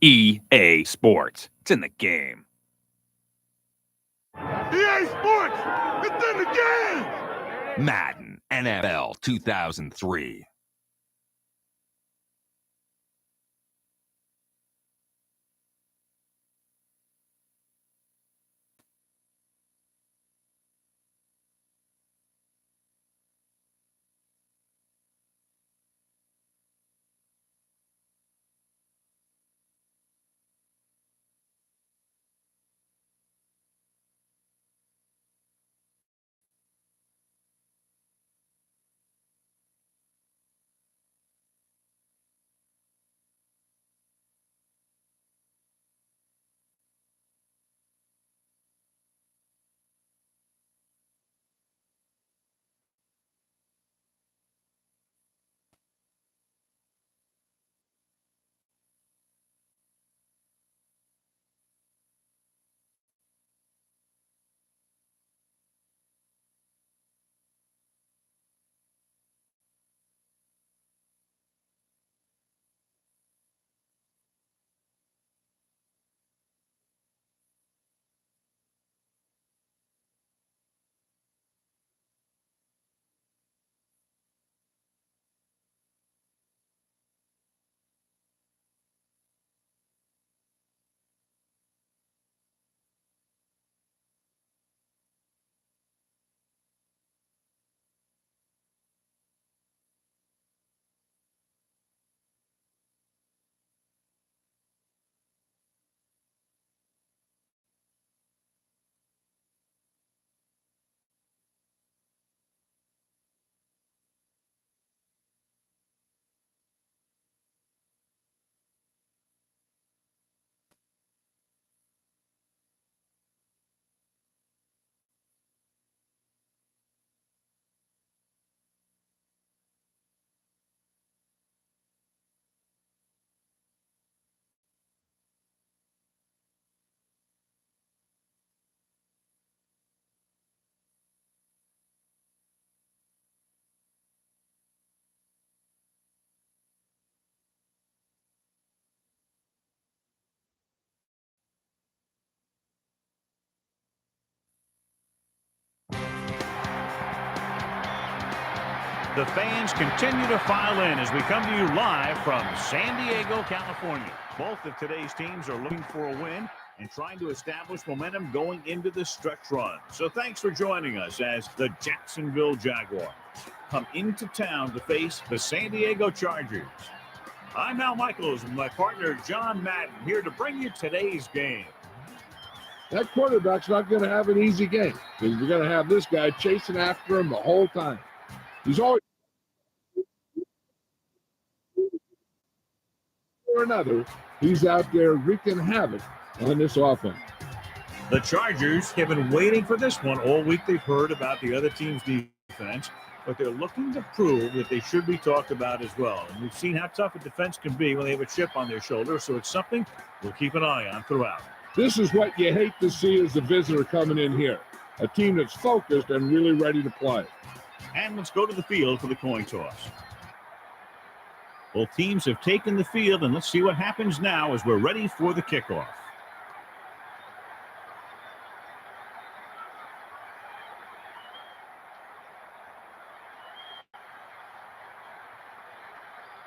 EA Sports. It's in the game. EA Sports! It's in the game! Madden NFL 2003. The fans continue to file in as we come to you live from San Diego, California. Both of today's teams are looking for a win and trying to establish momentum going into the stretch run. So thanks for joining us as the Jacksonville Jaguars come into town to face the San Diego Chargers. I'm Al Michaels with my partner John Madden here to bring you today's game. That quarterback's not going to have an easy game because you're going to have this guy chasing after him the whole time. He's always or another. He's out there wreaking havoc on this offense. The Chargers have been waiting for this one all week. They've heard about the other team's defense, but they're looking to prove that they should be talked about as well. And we've seen how tough a defense can be when they have a chip on their shoulder, so it's something we'll keep an eye on throughout. This is what you hate to see as a visitor coming in here. A team that's focused and really ready to play. And let's go to the field for the coin toss. Both teams have taken the field, and let's see what happens now as we're ready for the kickoff.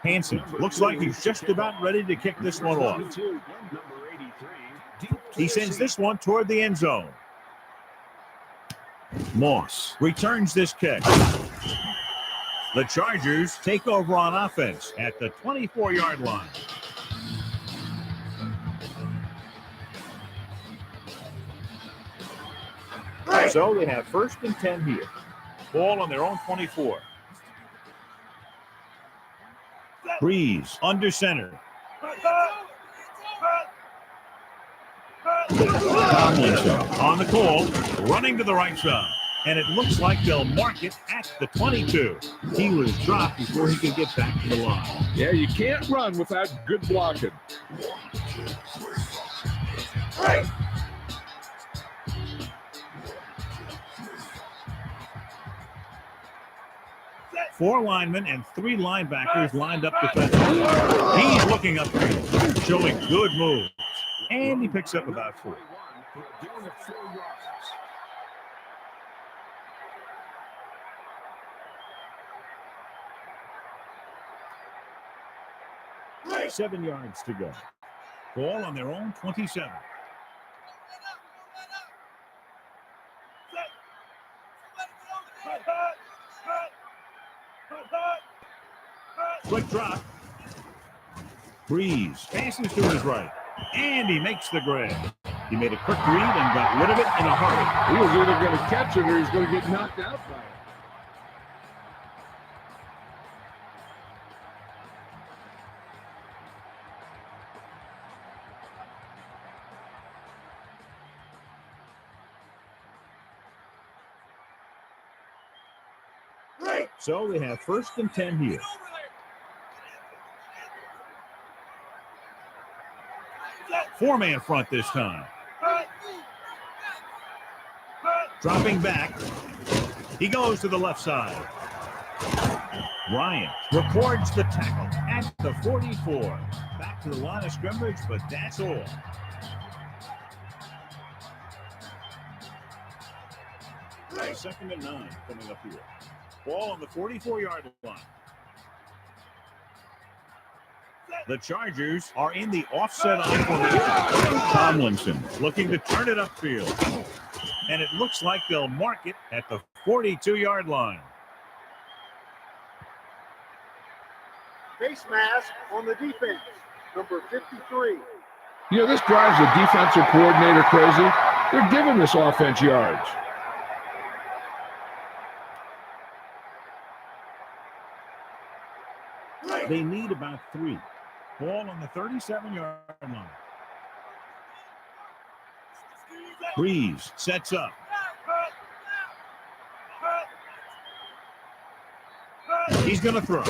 Hansen looks like he's just about ready to kick this one off. He sends this one toward the end zone. Moss returns this kick. The Chargers take over on offense at the 24-yard line. So they have 1st and 10 here. Ball on their own 24. Breeze under center. Tomlinson on the call, running to the right side. And it looks like they'll mark it at the 22. He was dropped before he could get back to the line. Yeah, you can't run without good blocking. Four linemen and three linebackers lined up defensively. He's looking upfield, showing good moves. And he picks up about 4. Right. 7 yards to go. Ball on their own 27. Quick drop. Breeze passes to his right. And he makes the grab. He made a quick read and got rid of it in a hurry. He was either going to catch it or he's going to get knocked out by it. So they have 1st and 10 here. Four-man front this time. Dropping back. He goes to the left side. Ryan records the tackle at the 44. Back to the line of scrimmage, but that's all. Second and 9 coming up here. Ball on the 44-yard line. The Chargers are in the offset I formation. Tomlinson looking to turn it upfield. And it looks like they'll mark it at the 42-yard line. Face mask on the defense, number 53. You know, this drives the defensive coordinator crazy. They're giving this offense yards. They need about 3. Ball on the 37-yard line. Breeze sets up. He's going to throw.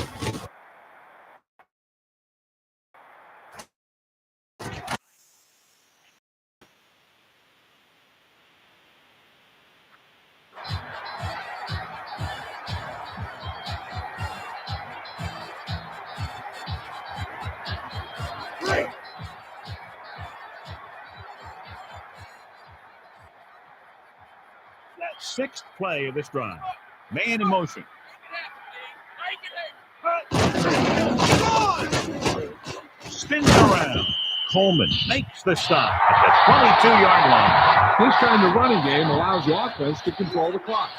Sixth play of this drive. Man in motion. Spins around. Coleman makes the stop at the 22-yard line. This kind of running game allows the offense to control the clock.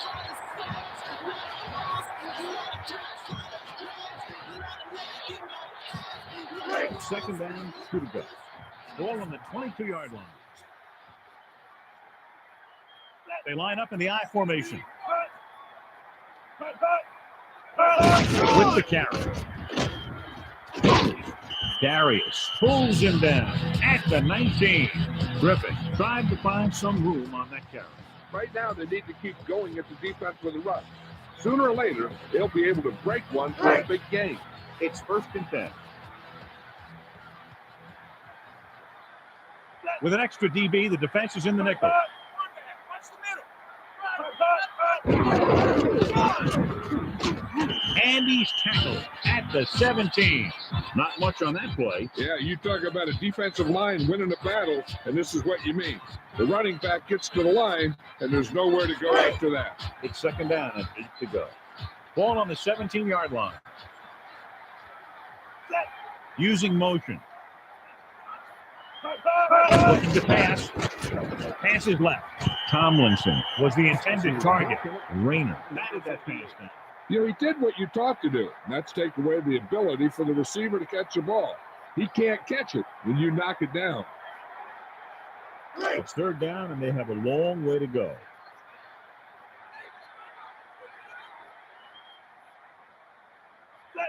Second down, 2 to go. Ball on the 22-yard line. They line up in the I formation. With the carry. Darius pulls him down at the 19. Griffin tried to find some room on that carry. Right now, they need to keep going at the defense with a rush. Sooner or later, they'll be able to break one for a big game. It's 1st and 10. With an extra DB, the defense is in the nickel. And he's tackled at the 17. Not much on that play. Yeah, you talk about a defensive line winning a battle, and this is what you mean. The running back gets to the line, and there's nowhere to go after that. It's second down and 8 to go. Ball on the 17-yard line. Using motion. Looking to pass. Pass is left. Tomlinson was the intended target. Rayner batted that pass down. You know, he did what you taught to do, and that's take away the ability for the receiver to catch the ball. He can't catch it when you knock it down. It's third down, and they have a long way to go.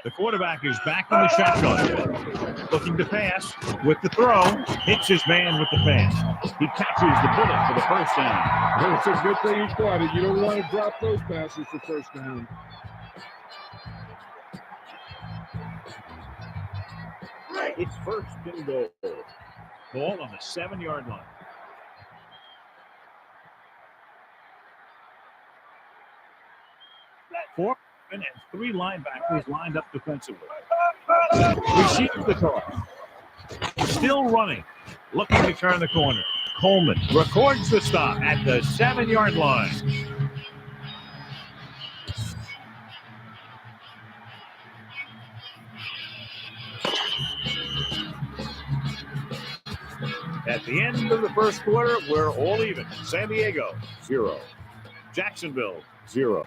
The quarterback is back in the shotgun. Looking to pass with the throw. Hits his man with the pass. He catches the bullet for the first down. It's a good thing he caught it. You don't want to drop those passes for first down. It's first and goal. Ball on the 7-yard line. Four and 3 linebackers lined up defensively. Receives the toss. Still running. Looking to turn the corner. Coleman records the stop at the 7-yard line. At the end of the first quarter, we're all even. San Diego, 0. Jacksonville, 0.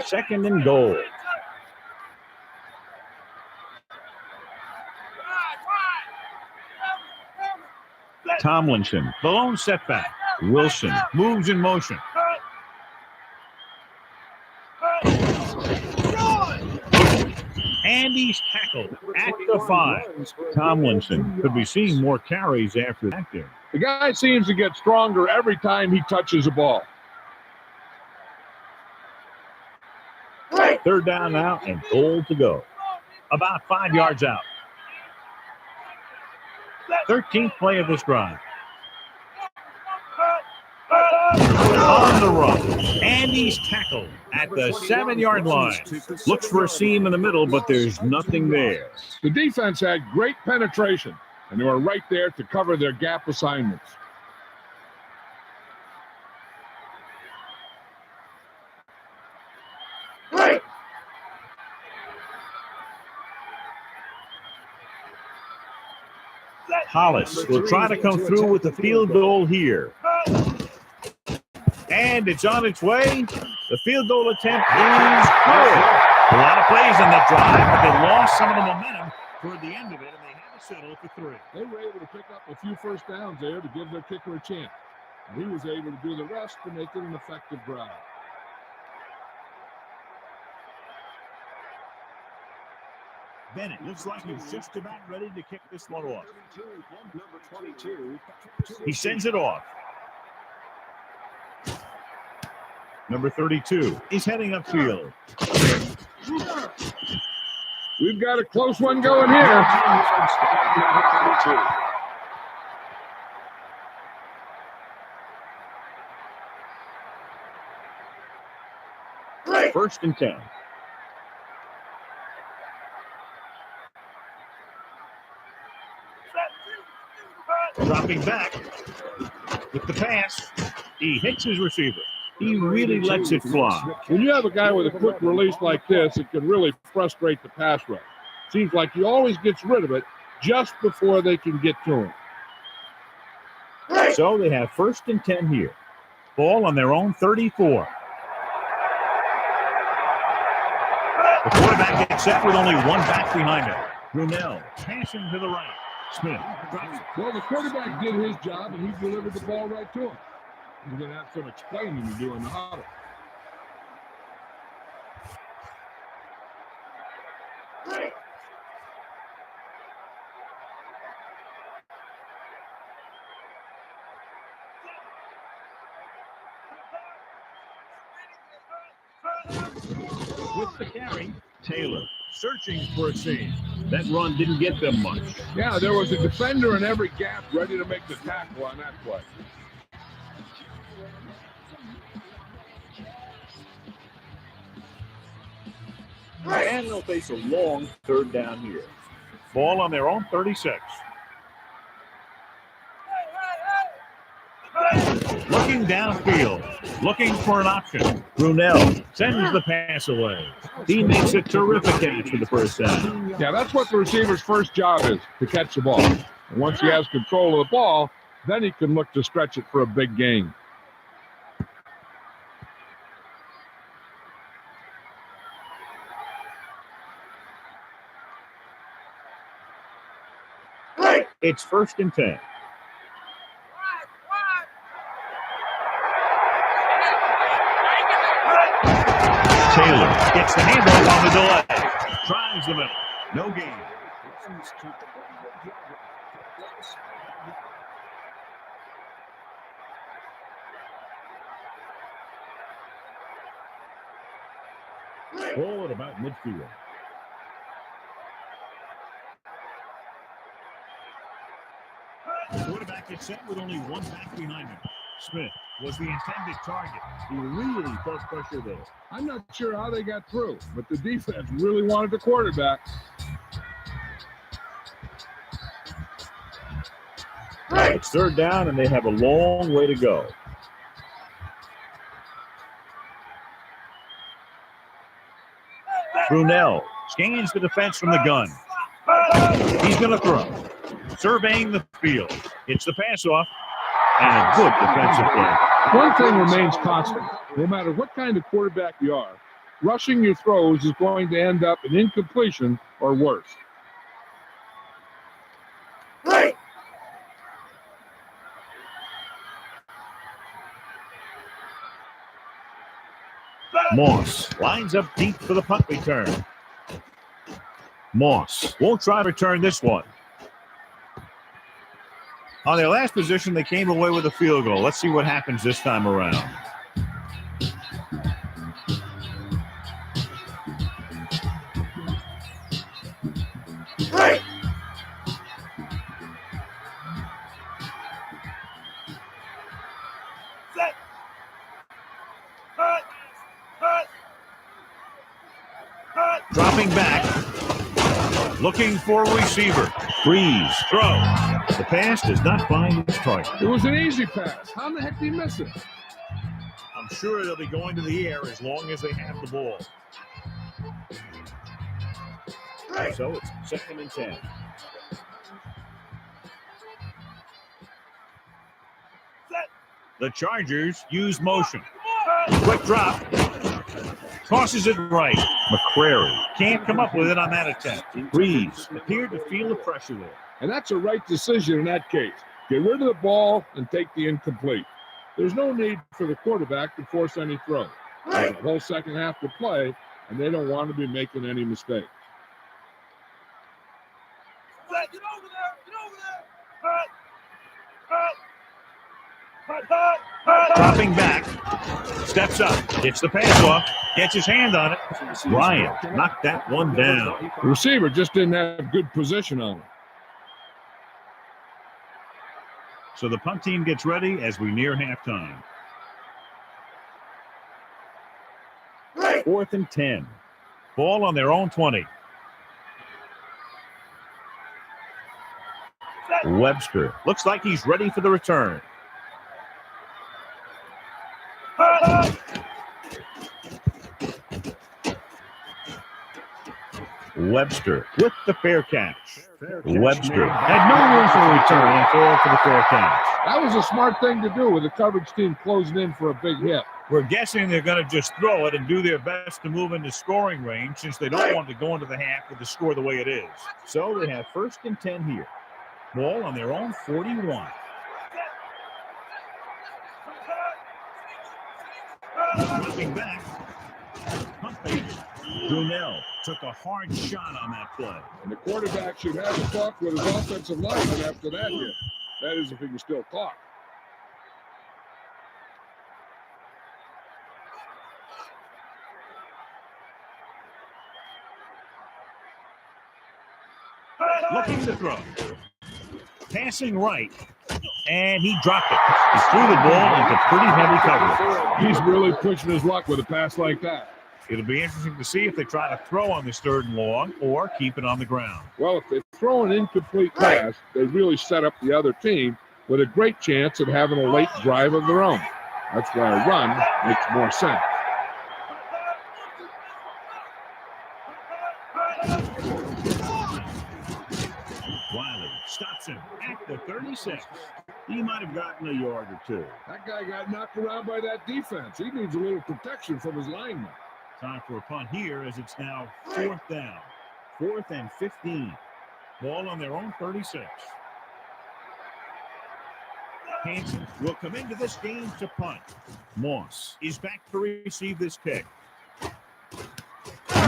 Second and goal. Tomlinson, the lone setback. Wilson moves in motion. And he's tackled at the 5. Tomlinson could be seeing more carries after that game. The guy seems to get stronger every time he touches the ball. Third down now and goal to go. About 5 yards out. 13th play of this drive. On the run. And he's tackled at the 7-yard line. Looks for a seam in the middle, but there's nothing there. The defense had great penetration, and they were right there to cover their gap assignments. Hollis will try to come through with the field goal here. And it's on its way. The field goal attempt is good. A lot of plays in that drive, but they lost some of the momentum toward the end of it, and they had to settle for 3. They were able to pick up a few first downs there to give their kicker a chance. And he was able to do the rest to make it an effective drive. Bennett looks like he's just about ready to kick this one off. He sends it off. Number 32 is heading upfield. We've got a close one going here. First and 10. Dropping back with the pass. He hits his receiver. He really lets it fly. When you have a guy with a quick release like this, it can really frustrate the pass rush. Seems like he always gets rid of it just before they can get to him. So they have first and 10 here. Ball on their own 34. The quarterback gets set with only one back behind him. Brunell passing to the right. Smith drops it. Well, the quarterback did his job, and he delivered the ball right to him. You're going to have some explaining to do in the huddle. With the carry, Taylor searching for a seam. That run didn't get them much. Yeah, there was a defender in every gap ready to make the tackle on that play. And they'll face a long third down here. Ball on their own 36. Looking downfield, looking for an option. Brunell sends the pass away. He makes a terrific catch for the first down. Yeah, that's what the receiver's first job is, to catch the ball. And once he has control of the ball, then he can look to stretch it for a big gain. It's first and 10. Taylor gets the handoff on the delay. Tries the middle. No gain. Ball at about midfield. The quarterback gets set with only one back behind him. Smith was the intended target. He really felt pressure there. I'm not sure how they got through, but the defense really wanted the quarterback. It's third down, and they have a long way to go. Brunell scans the defense from the gun. He's going to throw. Surveying the field. It's the pass off. And a good defensive play. One thing remains constant. No matter what kind of quarterback you are, rushing your throws is going to end up in incompletion or worse. Moss lines up deep for the punt return. Moss won't try to return this one. On their last position, they came away with a field goal. Let's see what happens this time around. Dropping back. Looking for a receiver. Freeze. Throw. The pass does not find its target. It was an easy pass. How in the heck did he miss it? I'm sure they'll be going to the air as long as they have the ball. So it's 2nd and 10. The Chargers use motion. Quick drop. Tosses it right. McCrary can't come up with it on that attempt. Breeze appeared to feel the pressure there. And that's a right decision in that case. Get rid of the ball and take the incomplete. There's no need for the quarterback to force any throw. There's a whole second half to play, and they don't want to be making any mistakes. Get over there! Get over there! Dropping back. Steps up. Gets the pass off. Gets his hand on it. Ryan knocked that one down. The receiver just didn't have good position on it. So the punt team gets ready as we near halftime. 4th and 10. Ball on their own 20. Webster looks like he's ready for the return. Webster with the fair catch. Webster had no room for a return and failed for the fair catch. That was a smart thing to do with the coverage team closing in for a big hit. We're guessing they're going to just throw it and do their best to move into scoring range since they don't want to go into the half with the score the way it is. So they have 1st and 10 here. Ball on their own 41. Looking back. Pump fake. Brunell took a hard shot on that play. And the quarterback should have a talk with his offensive lineman after that hit. That is if he can still talk. Looking to throw. Passing right. And he dropped it. He threw the ball into pretty heavy coverage. He's really pushing his luck with a pass like that. It'll be interesting to see if they try to throw on this 3rd and long or keep it on the ground. Well, if they throw an incomplete pass, they really set up the other team with a great chance of having a late drive of their own. That's why a run makes more sense. Wiley stops him at the 36. He might have gotten a yard or two. That guy got knocked around by that defense. He needs a little protection from his lineman. Time for a punt here as it's now 4th down. 4th and 15. Ball on their own 36. Hansen will come into this game to punt. Moss is back to receive this kick.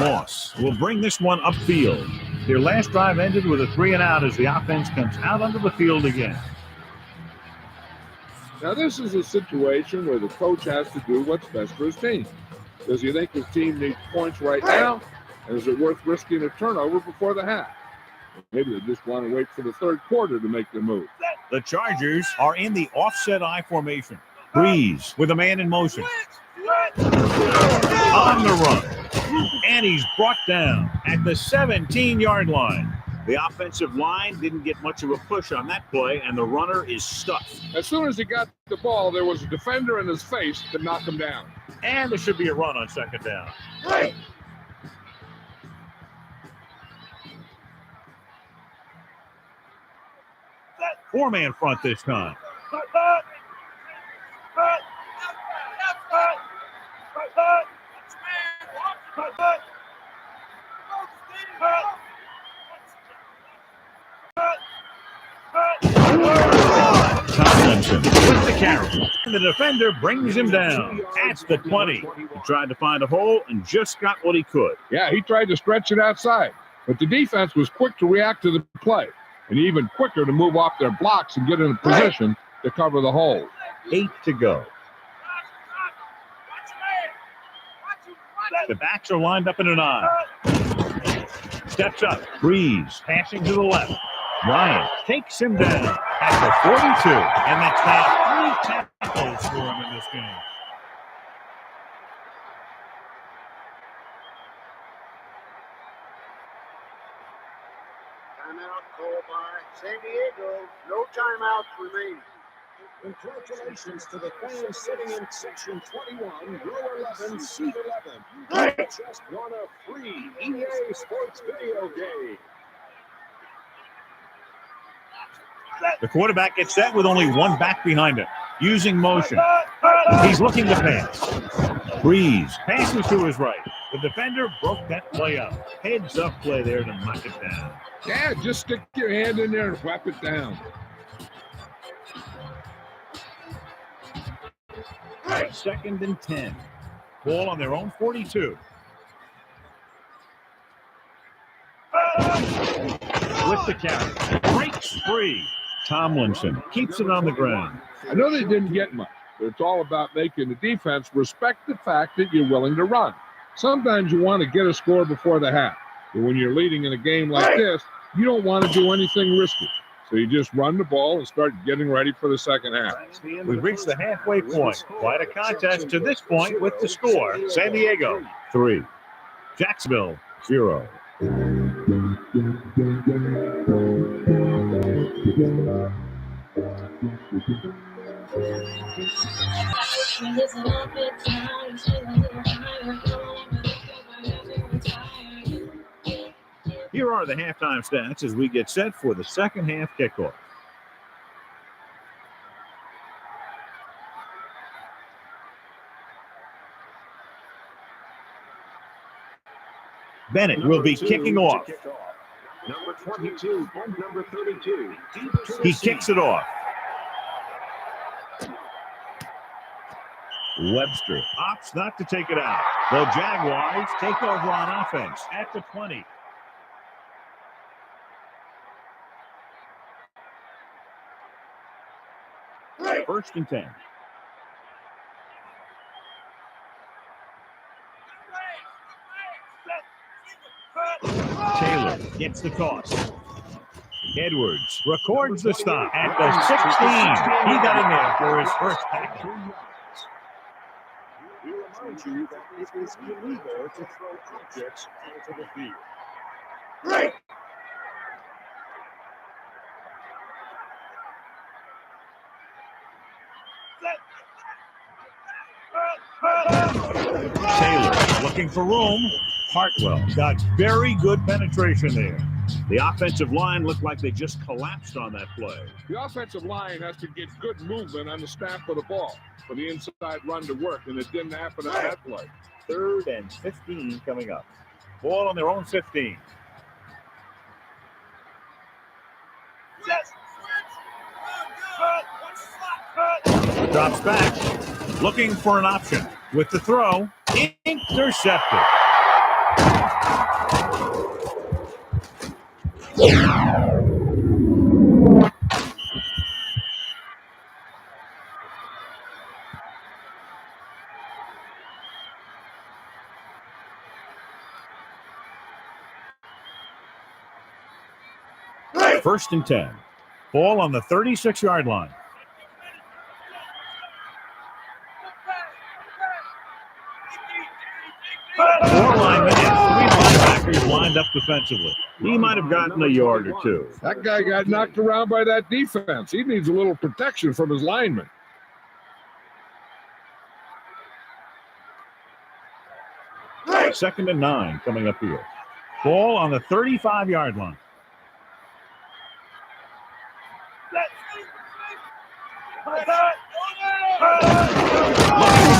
Moss will bring this one upfield. Their last drive ended with a 3-and-out as the offense comes out onto the field again. Now, this is a situation where the coach has to do what's best for his team. Does he think his team needs points right now? And is it worth risking a turnover before the half? Maybe they just want to wait for the third quarter to make the move. The Chargers are in the offset I formation. Breeze with a man in motion. On the run. And he's brought down at the 17-yard line. The offensive line didn't get much of a push on that play, and the runner is stuck. As soon as he got the ball, there was a defender in his face to knock him down. And there should be a run on second down. Four-man front this time. Tomlinson with the carry. The defender brings him down at the 20. He tried to find a hole and just got what he could. Yeah, he tried to stretch it outside, but the defense was quick to react to the play and even quicker to move off their blocks and get in a position to cover the hole. 8 to go. The backs are lined up in an I. Steps up. Breeze passing to the left. Ryan takes him down at the 42. And that's now 3 tackles for him in this game. Timeout called by San Diego. No timeouts remaining. Congratulations to the fans sitting in section 21, row 11, seat 11. You just won a free EA Sports video game. The quarterback gets set with only one back behind him, using motion. He's looking to pass. Breeze passes to his right. The defender broke that play up. Heads up play there to knock it down. Yeah, just stick your hand in there and whap it down. Second and 10. Ball on their own 42. With the carry. Breaks free. Tomlinson keeps it on the ground. I know they didn't get much, but it's all about making the defense respect the fact that you're willing to run. Sometimes you want to get a score before the half, but when you're leading in a game like this, you don't want to do anything risky. So you just run the ball and start getting ready for the second half. We've reached the halfway point. Quite a contest to this point with the score. San Diego 3, Jacksonville 0. Here are the halftime stats as we get set for the second half kickoff. Bennett will be kicking off. Number 22 and number 32. He kicks it off. Webster opts not to take it out. The Jaguars take over on offense at the 20. First and 10. Taylor gets the toss. Edwards records the stop at the 16. He got in there for his first tackle. We remind you that it is illegal to throw objects onto the field. Taylor looking for room. Hartwell got very good penetration there. The offensive line looked like they just collapsed on that play. The offensive line has to get good movement on the snap of the ball for the inside run to work, and it didn't happen on that play. 3rd and 15 coming up. Ball on their own 15. Drops back, looking for an option. With the throw, intercepted. First and 10. Ball on the 36-yard line. 4 linemen and 3 linebackers lined up defensively. He might have gotten a yard or two. That guy got knocked around by that defense. He needs a little protection from his linemen. Second and 9 coming up here. Ball on the 35-yard line.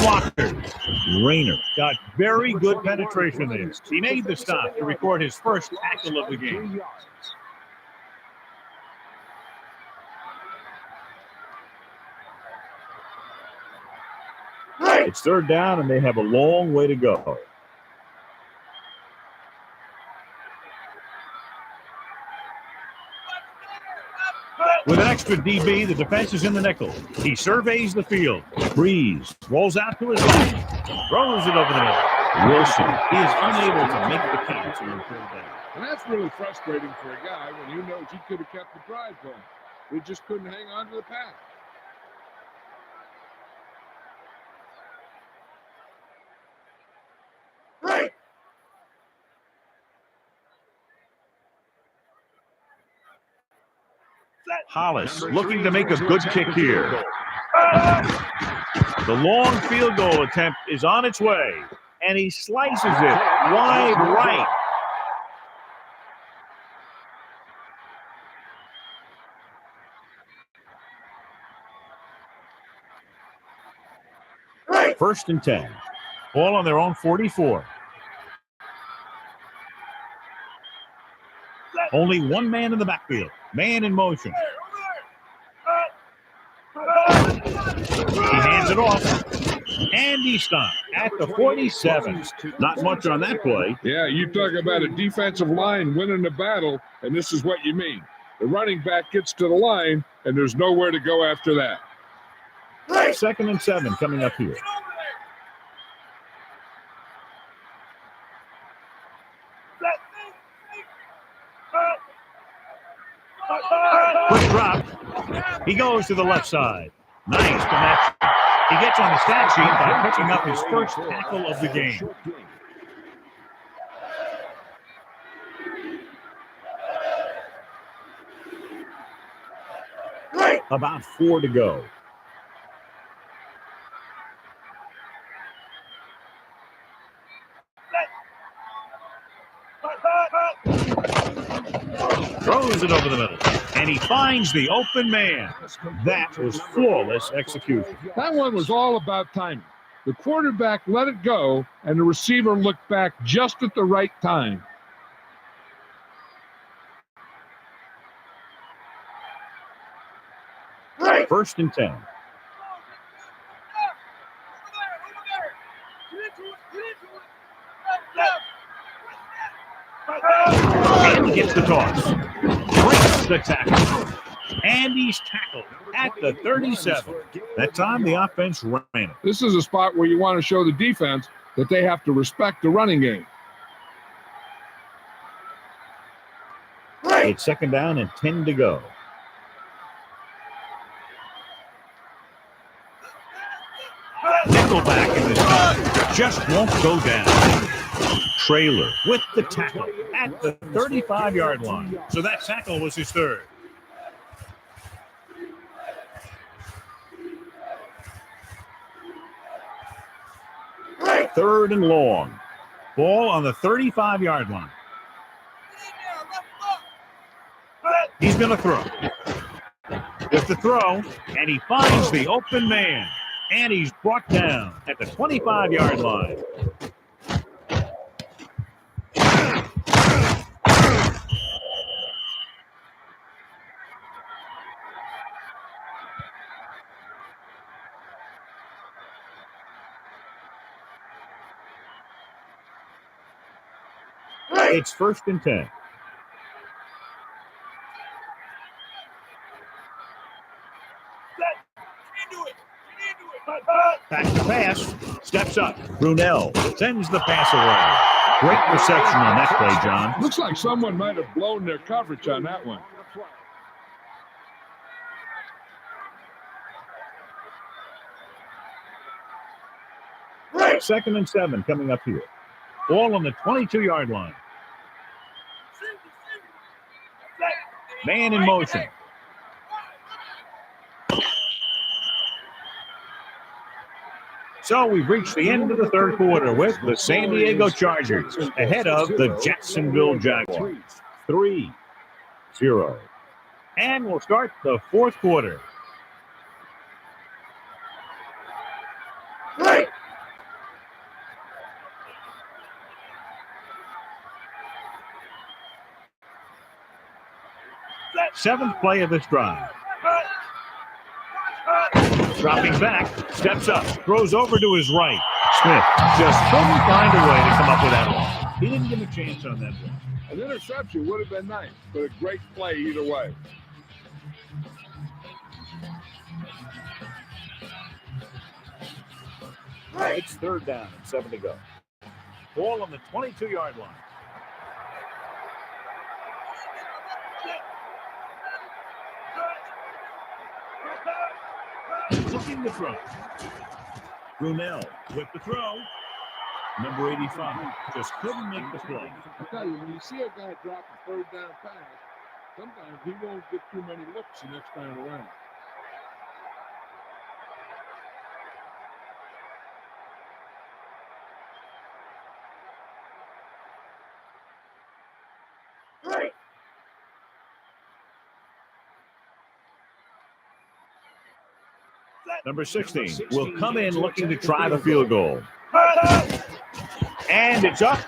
Blockers. Rayner got very good penetration there. He made the stop to record his first tackle of the game. It's third down, and they have a long way to go. With an extra DB, the defense is in the nickel. He surveys the field. Breeze rolls out to his left. Throws it over the middle. Wilson is unable to make the catch. And that's really frustrating for a guy when he knows he could have kept the drive going. He just couldn't hang on to the pass. Hollis looking to make a good kick here. The long field goal attempt is on its way, and he slices it wide right. First and 10. Ball on their own 44. Only one man in the backfield. Man in motion. He hands it off. And he stopped at the 47. Not much on that play. Yeah, you talk about a defensive line winning the battle, and this is what you mean. The running back gets to the line, and there's nowhere to go after that. Second and 7 coming up here. Quick drop. He goes to the left side. Nice connection. He gets on the stat sheet by picking up his first tackle of the game. About 4 to go. Throws it over the middle, and he finds the open man. That was flawless execution. That one was all about timing. The quarterback let it go, and the receiver looked back just at the right time. First and 10. And he gets the toss. Breaks the tackle. And he's tackled at the 37. That time the offense ran it. This is a spot where you want to show the defense that they have to respect the running game. It's second down and 10 to go. Nickelback in this time just won't go down. Trailer with the tackle at the 35-yard line. So that tackle was his third. Third and long. Ball on the 35-yard line. He's going to throw. With the throw, and he finds the open man. And he's brought down at the 25-yard line. It's first and 10. pass. Steps up. Brunell sends the pass away. Great reception on that play, John. Looks like someone might have blown their coverage on that one. Right. 2nd and 7 coming up here. Ball on the 22-yard line. Man in motion. So we've reached the end of the third quarter with the San Diego Chargers ahead of the Jacksonville Jaguars. 3-0. And we'll start the fourth quarter. Right. Seventh play of this drive. Dropping back, steps up, throws over to his right. Smith just couldn't find a way to come up with that one. He didn't give a chance on that one. An interception would have been nice, but a great play either way. It's 3rd down and 7 to go. Ball on the 22-yard line. Looking to throw. Brunell with the throw. Number 85 just couldn't make the play. I tell you, when you see a guy drop a 3rd down pass, sometimes he won't get too many looks the next time around. Number 16 will come in looking to try the field goal. And it's up.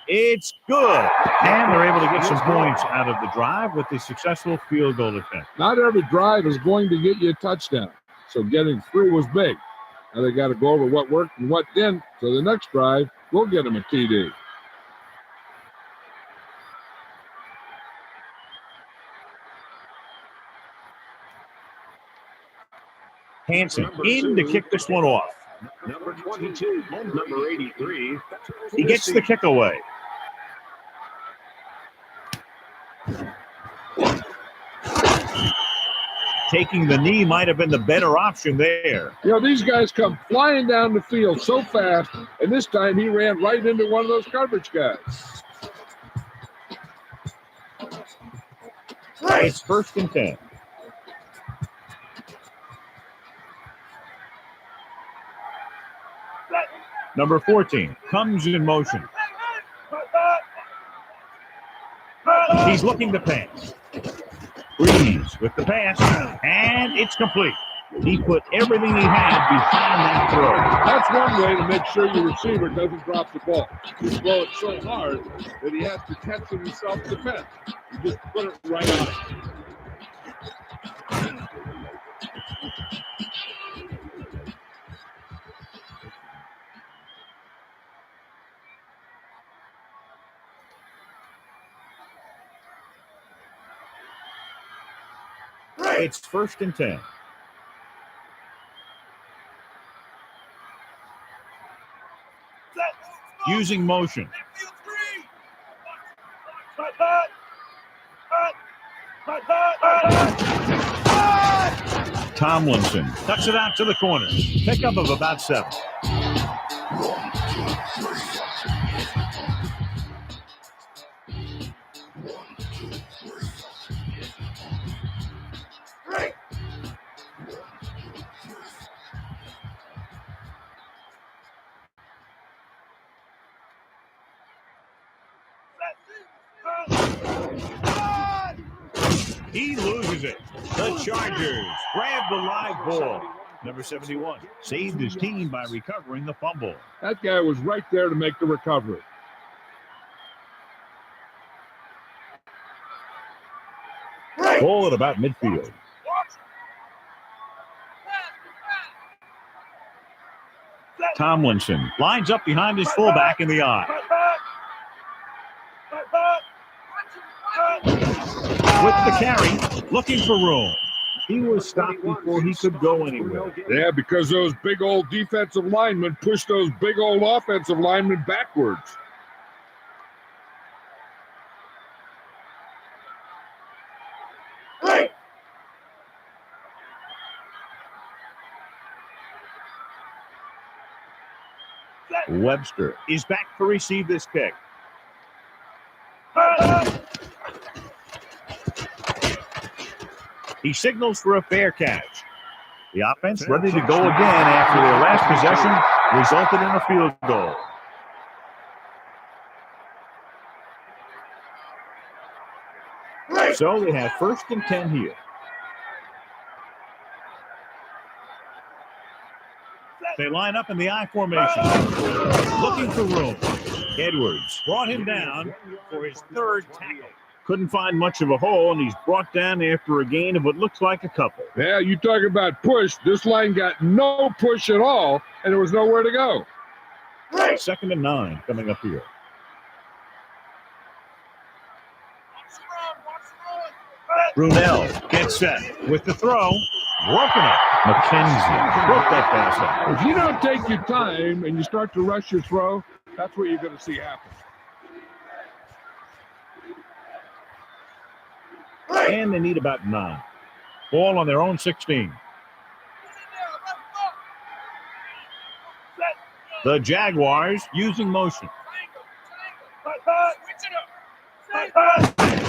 It's good. And they're able to get some points out of the drive with the successful field goal attempt. Not every drive is going to get you a touchdown. So getting 3 was big. Now they got to go over what worked and what didn't. So the next drive, we'll get them a TD. Hansen in to kick this one off. Number 22, number 83. He gets the kick away. Taking the knee might have been the better option there. You know, these guys come flying down the field so fast, and this time he ran right into one of those coverage guys. It's 1st and 10. Number 14 comes in motion. He's looking to pass. Breeze with the pass, and it's complete. He put everything he had behind that throw. That's one way to make sure your receiver doesn't drop the ball. You throw it so hard that he has to catch it in self-defense. You just put it right on it. It's 1st and 10. Using motion. Tomlinson tucks it out to the corner. Pickup of about 7. He loses it. The Chargers grab the live ball. Number 71 saved his team by recovering the fumble. That guy was right there to make the recovery. Ball at about midfield. Tomlinson lines up behind his fullback in the eye. With the carry, looking for room. He was stopped before he could go anywhere. Yeah, because those big old defensive linemen pushed those big old offensive linemen backwards. Webster is back to receive this kick. He signals for a fair catch. The offense ready to go again after their last possession resulted in a field goal. So they have 1st and 10 here. They line up in the I formation, looking for room. Edwards brought him down for his 3rd tackle. Couldn't find much of a hole, and he's brought down after a gain of what looks like a couple. Yeah, you talk about push. This line got no push at all, and there was nowhere to go. 2nd and 9 coming up here. Brunell gets set with the throw. Broken up. McKenzie broke that pass up. If you don't take your time and you start to rush your throw, that's what you're going to see happen. And they need about 9. Ball on their own 16. The Jaguars using motion.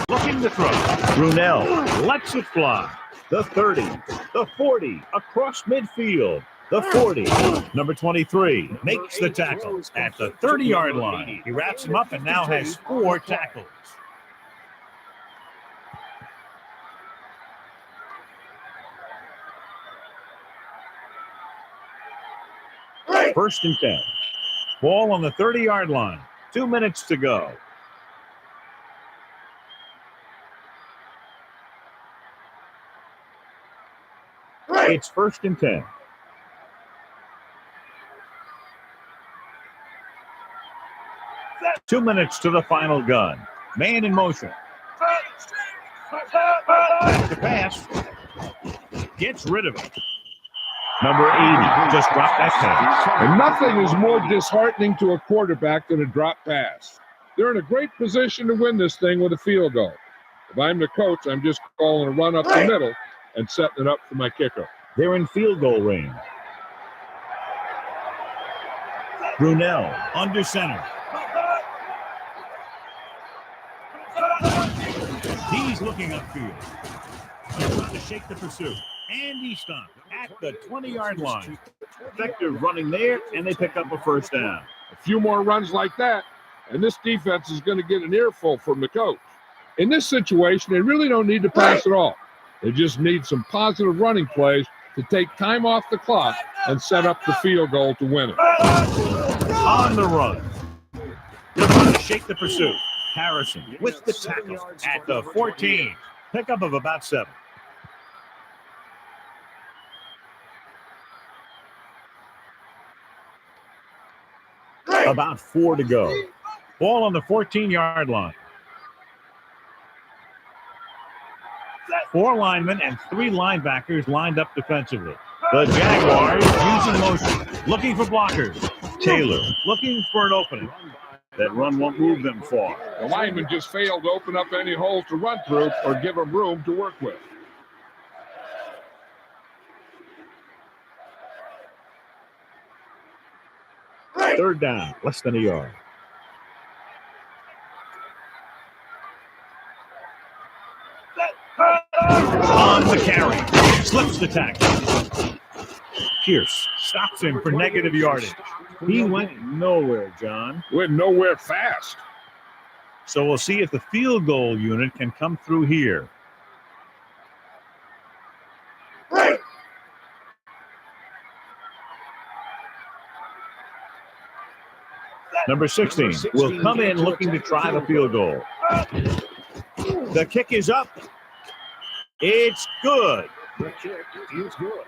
Looking to throw. Brunell lets it fly. The 30, the 40, across midfield. The 40, number 23, makes the tackle at the 30-yard line. He wraps him up and now has 4 tackles. First and 10. Ball on the 30-yard line. 2 minutes to go. It's 1st and 10. Two minutes to the final gun. Man in motion. The pass. Gets rid of it. Number 80 just dropped that pass. And nothing is more disheartening to a quarterback than a drop pass. They're in a great position to win this thing with a field goal. If I'm the coach, I'm just calling a run up the middle and setting it up for my kicker. They're in field goal range. Brunell under center. He's looking upfield. He's trying to shake the pursuit. And he stopped at the 20-yard line. Effective running there, and they pick up a first down. A few more runs like that, and this defense is going to get an earful from the coach. In this situation, they really don't need to pass at all. They just need some positive running plays to take time off the clock and set up the field goal to win it. On the run. Looking to shake the pursuit. Harrison with the tackle at the 14. Pickup of about 7. About 4 to go. Ball on the 14-yard line. 4 linemen and 3 linebackers lined up defensively. The Jaguars using motion, looking for blockers. Taylor looking for an opening. That run won't move them far. The linemen just failed to open up any holes to run through or give them room to work with. Third down, less than a yard. On the carry, slips the tackle. Pierce stops him for negative yardage. He went nowhere, John. Went nowhere fast. So we'll see if the field goal unit can come through here. Number 16 will come in looking to try the field goal. The kick is up. It's good. The kick is good.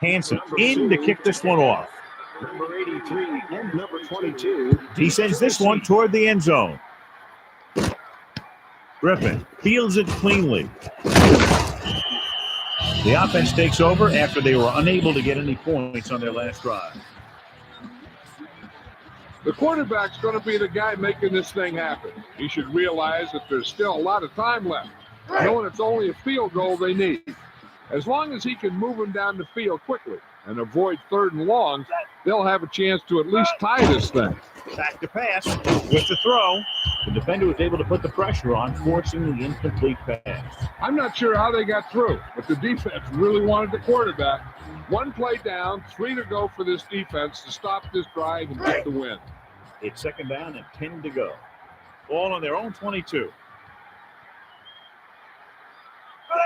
Hansen in to kick this one off. Number 83 and number 22. He sends this one toward the end zone. Griffin fields it cleanly. The offense takes over after they were unable to get any points on their last drive. The quarterback's going to be the guy making this thing happen. He should realize that there's still a lot of time left, knowing it's only a field goal they need. As long as he can move them down the field quickly and avoid 3rd and longs, they'll have a chance to at least tie this thing. Back to pass with the throw. The defender was able to put the pressure on, forcing the incomplete pass. I'm not sure how they got through, but the defense really wanted the quarterback. 1 play down, 3 to go for this defense to stop this drive and get the win. It's 2nd down and 10 to go. Ball on their own 22.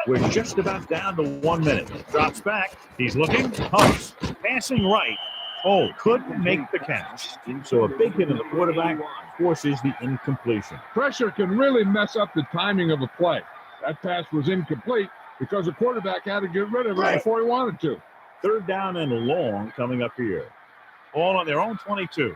We're just about down to 1 minute. Drops back. He's looking. Humps. Passing right. Oh, couldn't make the catch. So a big hit on the quarterback forces the incompletion. Pressure can really mess up the timing of a play. That pass was incomplete because the quarterback had to get rid of it before he wanted to. 3rd down and long coming up here. Ball on their own 22.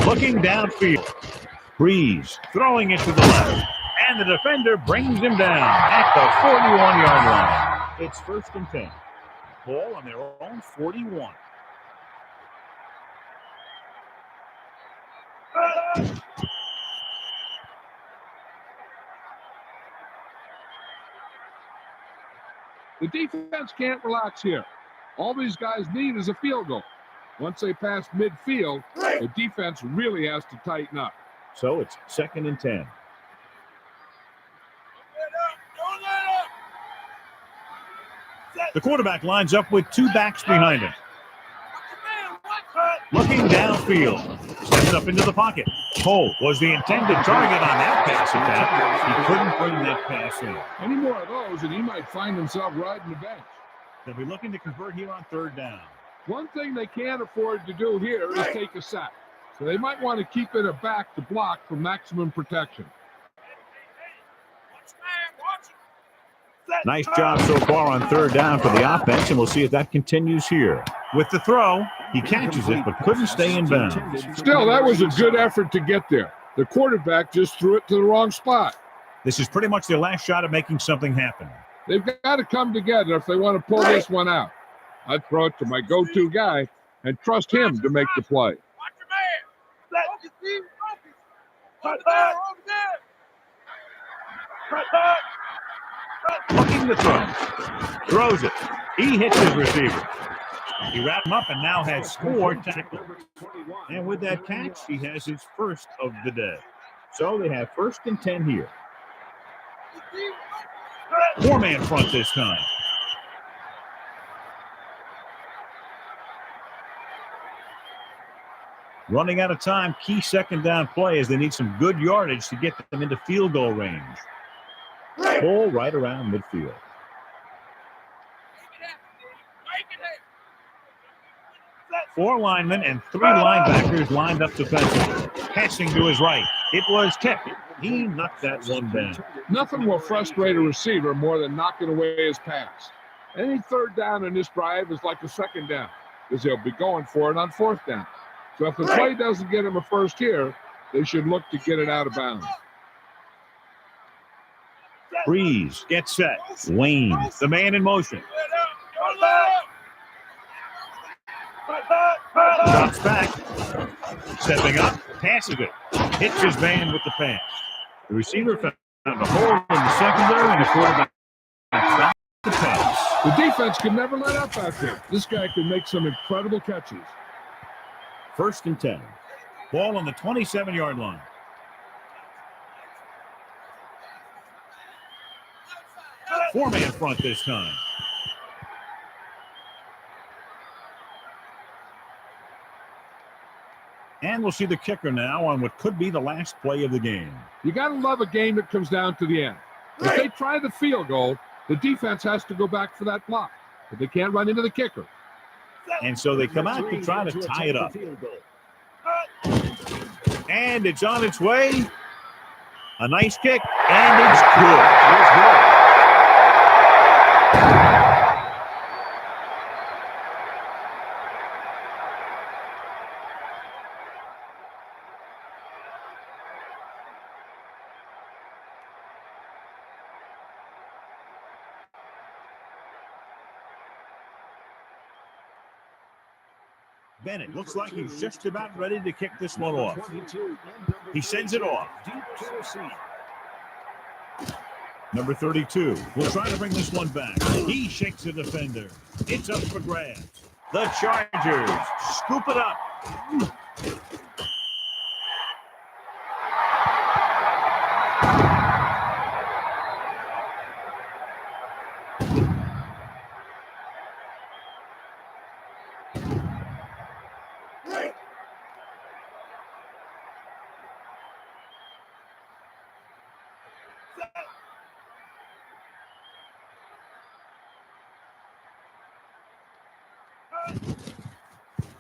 Looking downfield. Breeze throwing it to the left. And the defender brings him down at the 41-yard line. It's 1st and 10. Ball on their own 41. The defense can't relax here. All these guys need is a field goal. Once they pass midfield, the defense really has to tighten up. So it's 2nd and 10. The quarterback lines up with 2 backs behind him. Looking downfield. Steps up into the pocket. Cole was the intended target on that pass attempt. He couldn't bring that pass in. Any more of those, and he might find himself riding the bench. They'll be looking to convert here on 3rd down. One thing they can't afford to do here is take a sack. So they might want to keep it a back to block for maximum protection. Nice job so far on 3rd down for the offense, and we'll see if that continues here. With the throw, he catches it but couldn't stay in bounds. Still, that was a good effort to get there. The quarterback just threw it to the wrong spot. This is pretty much their last shot at making something happen. They've got to come together if they want to pull this one out. I'd throw it to my go-to guy and trust him to make the play. Looking to throw. Throws it. He hits his receiver. He wrapped him up and now has 4 tackles. And with that catch, he has his 1st of the day. So they have 1st and 10 here. 4-man front this time. Running out of time, key 2nd down play as they need some good yardage to get them into field goal range. Ball right around midfield. Four linemen and 3 linebackers lined up defensively. Passing to his right. It was tipped. He knocked that one down. Nothing will frustrate a receiver more than knocking away his pass. Any 3rd down in this drive is like a 2nd down because they'll be going for it on 4th down. So if the play doesn't get him a 1st here, they should look to get it out of bounds. Breeze gets set. Wayne, the man in motion. Drops back. Stepping up. Passes it. Hits his man with the pass. The receiver found a hole in the secondary and the quarterback stopped the pass. The defense can never let up out there. This guy can make some incredible catches. 1st and 10. Ball on the 27-yard line. Four-man front this time. And we'll see the kicker now on what could be the last play of the game. You got to love a game that comes down to the end. If they try the field goal, the defense has to go back for that block. But they can't run into the kicker. And so they come out to try to tie it up. And it's on its way. A nice kick, and it's good. It's good. Bennett looks like he's just about ready to kick this one off. He sends it off. Number 32 will try to bring this one back. He shakes the defender. It's up for grabs. The Chargers scoop it up.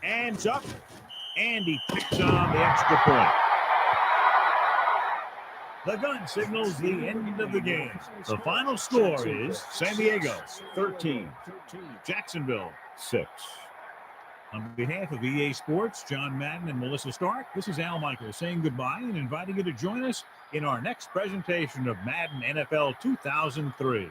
Hands up, and he picks on the extra point. The gun signals the end of the game. The final score is San Diego 13, Jacksonville 6. On behalf of EA Sports, John Madden and Melissa Stark, this is Al Michaels saying goodbye and inviting you to join us in our next presentation of Madden NFL 2003.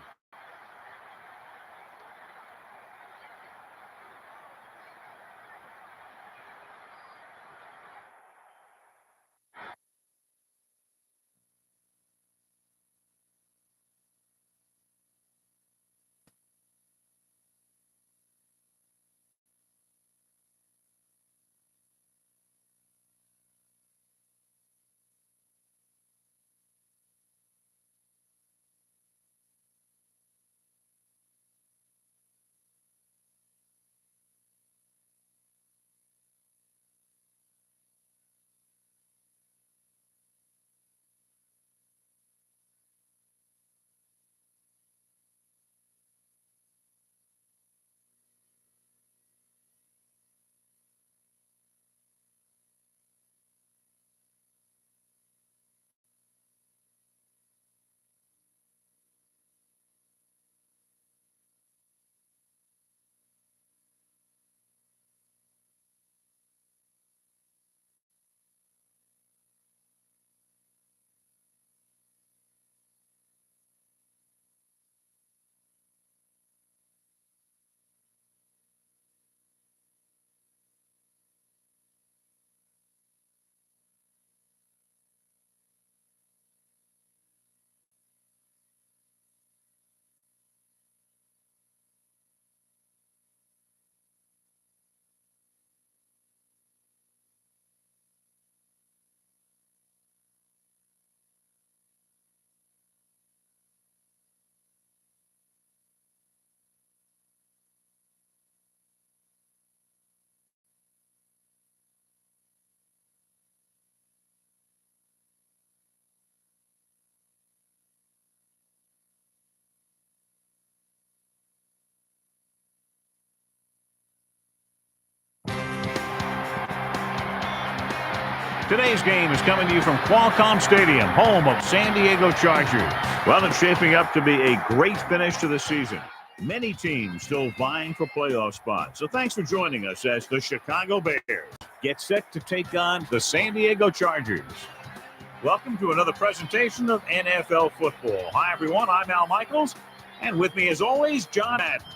Today's game is coming to you from Qualcomm Stadium, home of San Diego Chargers. Well, it's shaping up to be a great finish to the season. Many teams still vying for playoff spots. So thanks for joining us as the Chicago Bears get set to take on the San Diego Chargers. Welcome to another presentation of NFL football. Hi, everyone. I'm Al Michaels, and with me, as always, John Madden.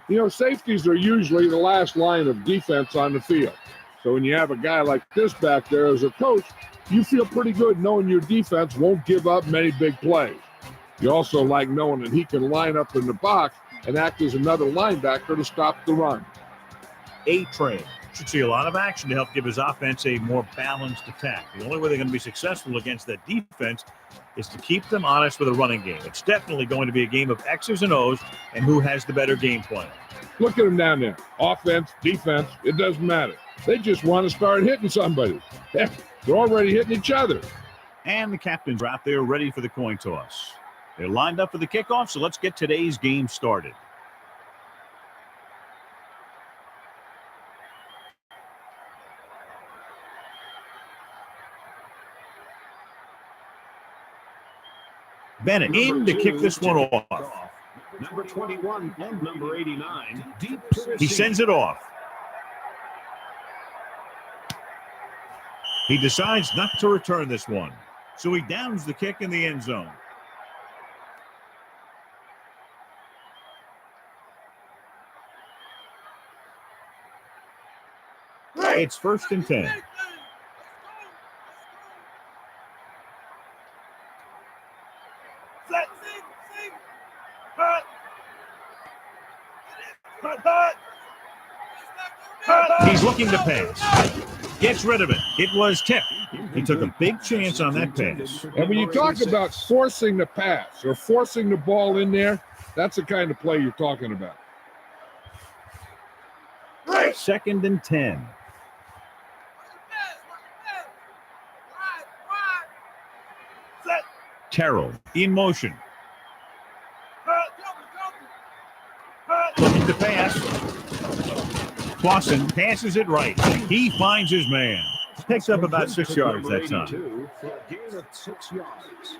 You know, safeties are usually the last line of defense on the field. So when you have a guy like this back there as a coach, you feel pretty good knowing your defense won't give up many big plays. You also like knowing that he can line up in the box and act as another linebacker to stop the run. A-Train should see a lot of action to help give his offense a more balanced attack. The only way they're going to be successful against that defense is to keep them honest with a running game. It's definitely going to be a game of X's and O's and who has the better game plan. Look at them down there. Offense, defense, it doesn't matter. They just want to start hitting somebody. They're already hitting each other. And the captains are out there ready for the coin toss. They're lined up for the kickoff, so let's get today's game started. Bennett in to kick this one off. Number 21 and number 89. Deep He sends it off. He decides not to return this one, so he downs the kick in the end zone. It's 1st and 10. He's looking to pass. Gets rid of it. It was tipped. He took a big chance on that pass. And when you talk about forcing the pass or forcing the ball in there, that's the kind of play you're talking about. 2nd and 10. Terrell in motion. Looking to pass. Clausen passes it right. He finds his man. Picks up about 6 yards that time. For a gain of 6 yards.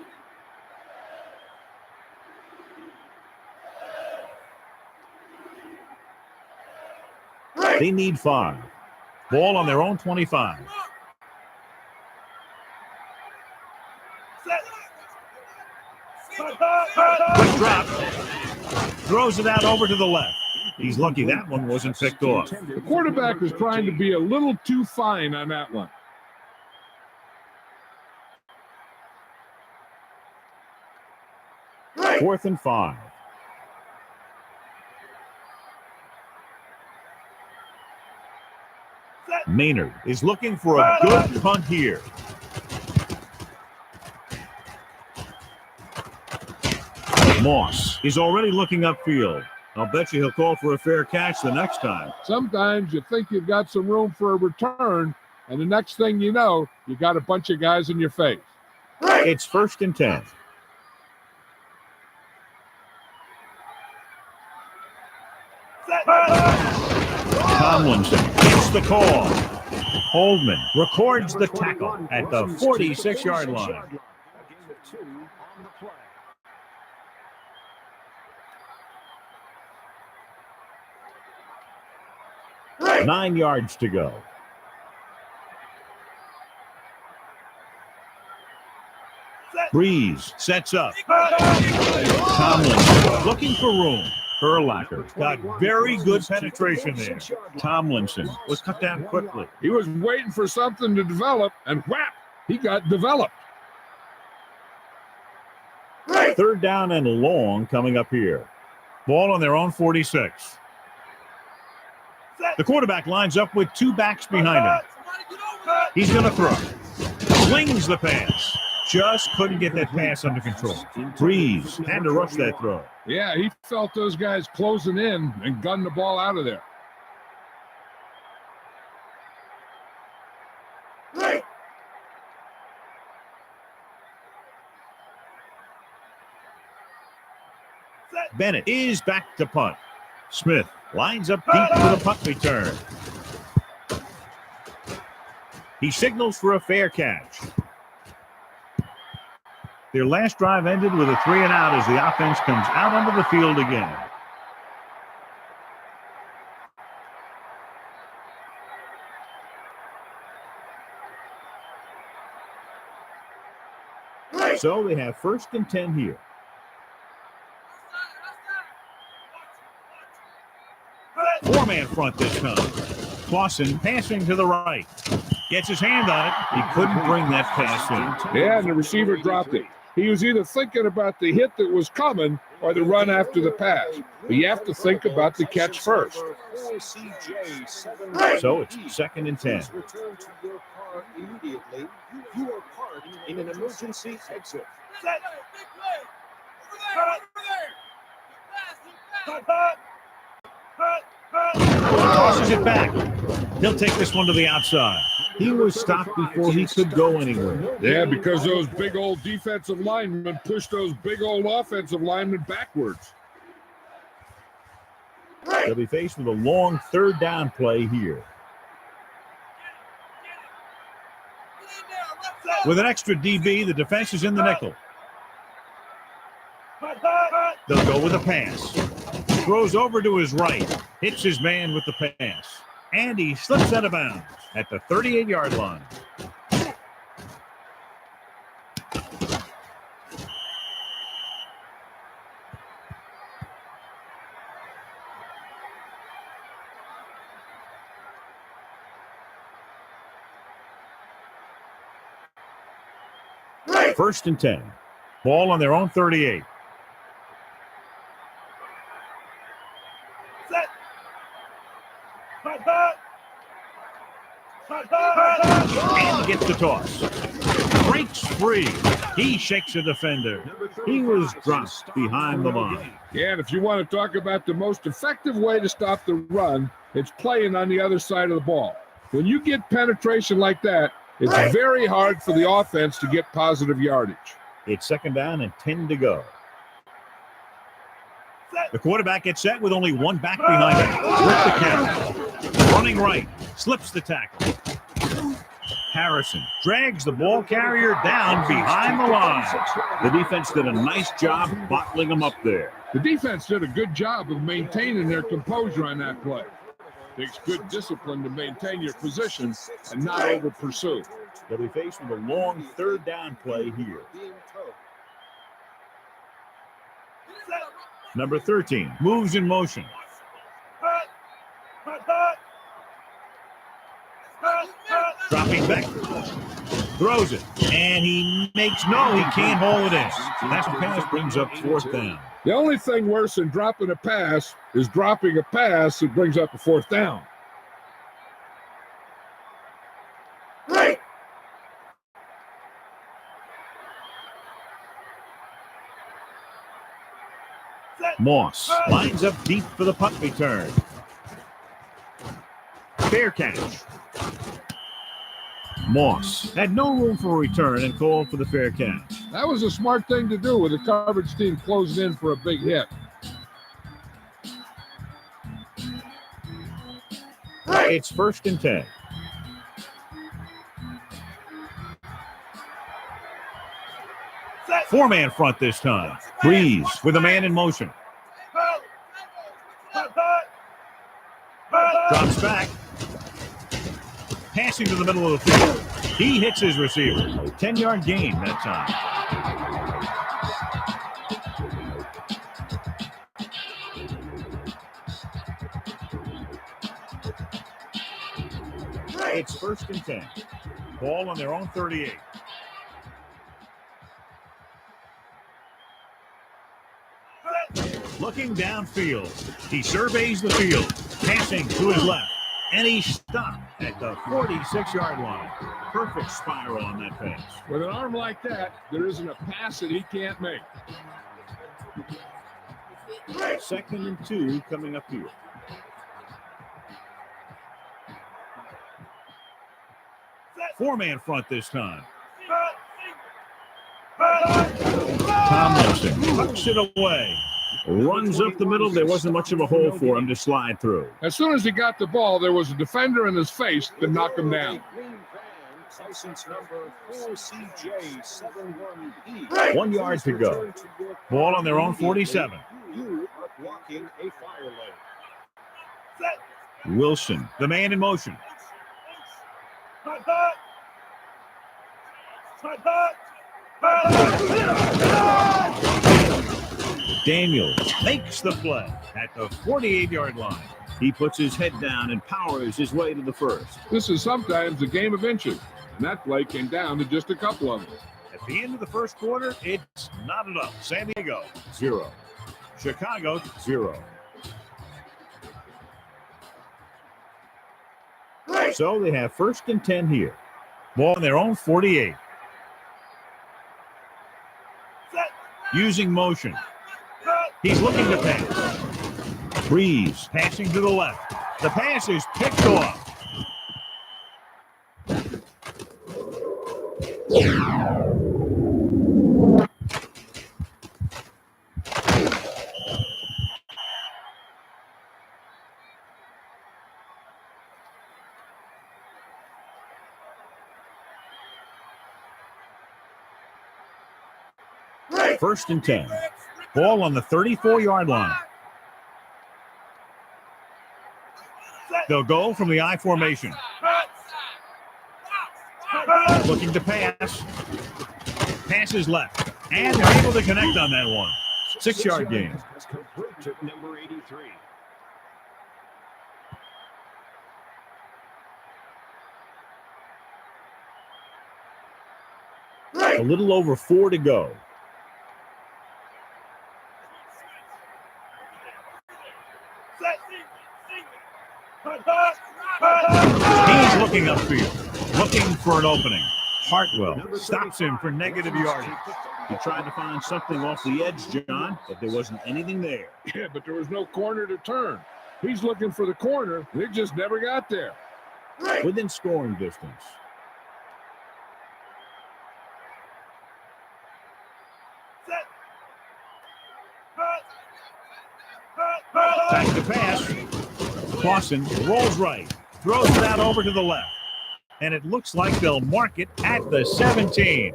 They need 5. Ball on their own 25. Quick drop. Throws it out over to the left. He's lucky that one wasn't picked off. The quarterback was trying to be a little too fine on that one. Fourth and 5. Maynard is looking for a good punt here. Moss is already looking upfield. I'll bet you he'll call for a fair catch the next time. Sometimes you think you've got some room for a return, and the next thing you know, you got a bunch of guys in your face. It's 1st and 10. Tomlinson gets the call. Holdman records the tackle at the 46-yard line. A gain of 2 on the play. 9 yards to go. Breeze sets up. Tomlinson looking for room. Urlacher got very good penetration there. Tomlinson was cut down quickly. He was waiting for something to develop, and whap, he got developed. 3rd down and long coming up here. Ball on their own 46. The quarterback lines up with 2 backs behind him. He's going to throw. Slings the pass. Just couldn't get that pass under control. Breeze had to rush that throw. Yeah, he felt those guys closing in and gunned the ball out of there. Bennett is back to punt. Smith lines up deep for the punt return. He signals for a fair catch. Their last drive ended with a 3-and-out as the offense comes out onto the field again. So they have 1st and 10 here. Four-man front this time. Clausen passing to the right. Gets his hand on it. He couldn't bring that pass in. Yeah, and the receiver dropped it. He was either thinking about the hit that was coming or the run after the pass. But you have to think about the catch first. So it's 2nd and 10. Return to your car immediately. You are parked in an emergency exit. Tosses it back. He'll take this one to the outside. He was stopped before he could go anywhere. Yeah, because those big old defensive linemen pushed those big old offensive linemen backwards. They'll be faced with a long 3rd down play here. With an extra DB, the defense is in the nickel. They'll go with a pass. Throws over to his right. Hits his man with the pass. And he slips out of bounds at the 38-yard line. First and 10. Ball on their own 38. Set. And gets the toss. Breaks free. He shakes a defender. He was dropped behind the line. Yeah, and if you want to talk about the most effective way to stop the run, it's playing on the other side of the ball. When you get penetration like that, it's very hard for the offense to get positive yardage. It's second down and 10 to go. The quarterback gets set with only one back behind him. With the count. Running right. Slips the tackle. Harrison drags the ball carrier down behind the line. The defense did a nice job bottling him up there. The defense did a good job of maintaining their composure on that play. Takes good discipline to maintain your position and not over-pursue. They'll be faced with a long third down play here. Number 13 moves in motion. Dropping back. Throws it. And he makes he can't hold it in. That pass brings up fourth down. The only thing worse than dropping a pass is dropping a pass that brings up a fourth down. Moss lines up deep for the punt return. Fair catch. Moss had no room for a return and called for the fair catch. That was a smart thing to do with the coverage team closing in for a big hit. It's first and 10. Four-man front this time. Breeze with a man in motion. Drops back. Passing to the middle of the field. He hits his receiver. 10-yard gain that time. It's first and 10. Ball on their own 38. Looking downfield. He surveys the field. Passing to his left. And he stopped at the 46-yard line. Perfect spiral on that pass. With an arm like that, there isn't a pass that he can't make. Second and 2 coming up here. Four-man front this time. Tomlinson tucks it away. Runs up the middle. There wasn't much of a hole for him to slide through. As soon as he got the ball, there was a defender in his face that knocked him down. License number 4CJ71E. 1 yard to go. Ball on their own 47. You are blocking a fire lane. Wilson, the man in motion. Daniels makes the play at the 48-yard line. He puts his head down and powers his way to the first. This is sometimes a game of inches, and that play came down to just a couple of them. At the end of the first quarter, it's not enough. San Diego, 0. Chicago, 0. So they have first and 10 here. Ball on their own 48. Using motion. He's looking to pass. Breeze passing to the left. The pass is picked off. First and 10. Ball on the 34-yard line. They'll go from the I formation. Looking to pass. Passes left. And they're able to connect on that one. 6-yard gain. Complete to number 83. A little over 4 to go. He's looking upfield, looking for an opening. Hartwell stops him for negative yardage. He tried to find something off the edge, John, but there wasn't anything there. Yeah, but there was no corner to turn. He's looking for the corner. They just never got there. Within scoring distance. Time to pass. Clausen rolls right, throws it out over to the left. And it looks like they'll mark it at the 17.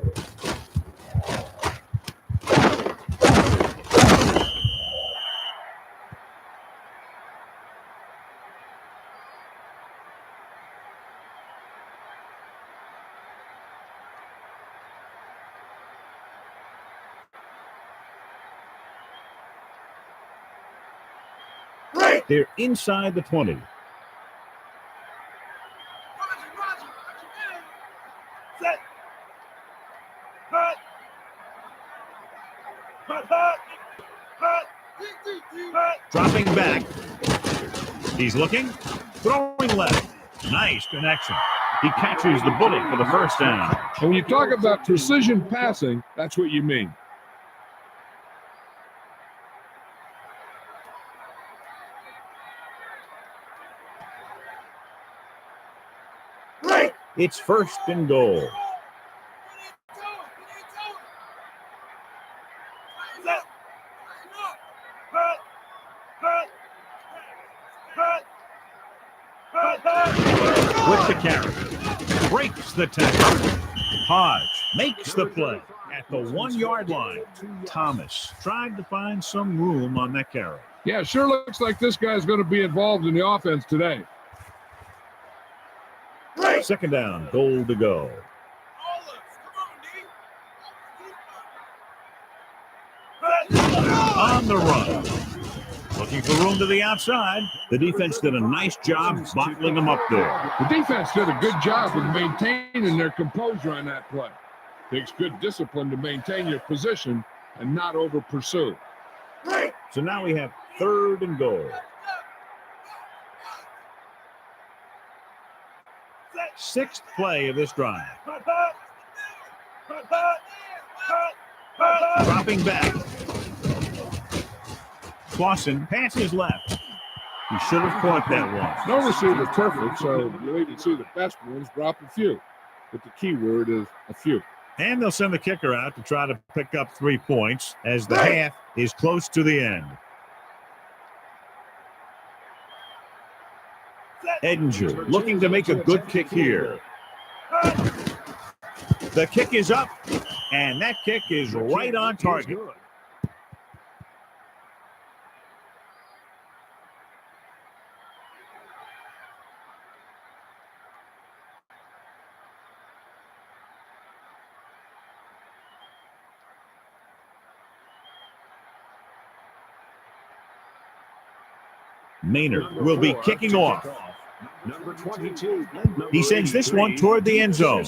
They're inside the 20. Dropping back. He's looking. Throwing left. Nice connection. He catches the bullet for the first down. When you talk about precision passing, that's what you mean. It's first and goal. With the carry. Breaks the tackle. Hodge makes the play at the 1-yard line. Thomas tried to find some room on that carry. Yeah, sure looks like this guy's going to be involved in the offense today. Second down, goal to go. On the run. Looking for room to the outside. The defense did a nice job bottling them up there. The defense did a good job of maintaining their composure on that play. Takes good discipline to maintain your position and not over pursue. So now we have third and goal. Sixth play of this drive. Dropping back. Clausen passes left. He should have caught that one. No receiver perfect, so you even see the best ones drop a few. But the key word is a few. And they'll send the kicker out to try to pick up 3 points as the half is close to the end. Edinger looking to make a good kick here. The kick is up, and that kick is right on target. Maynard will be kicking off. Number 22. He sends this one toward the end zone.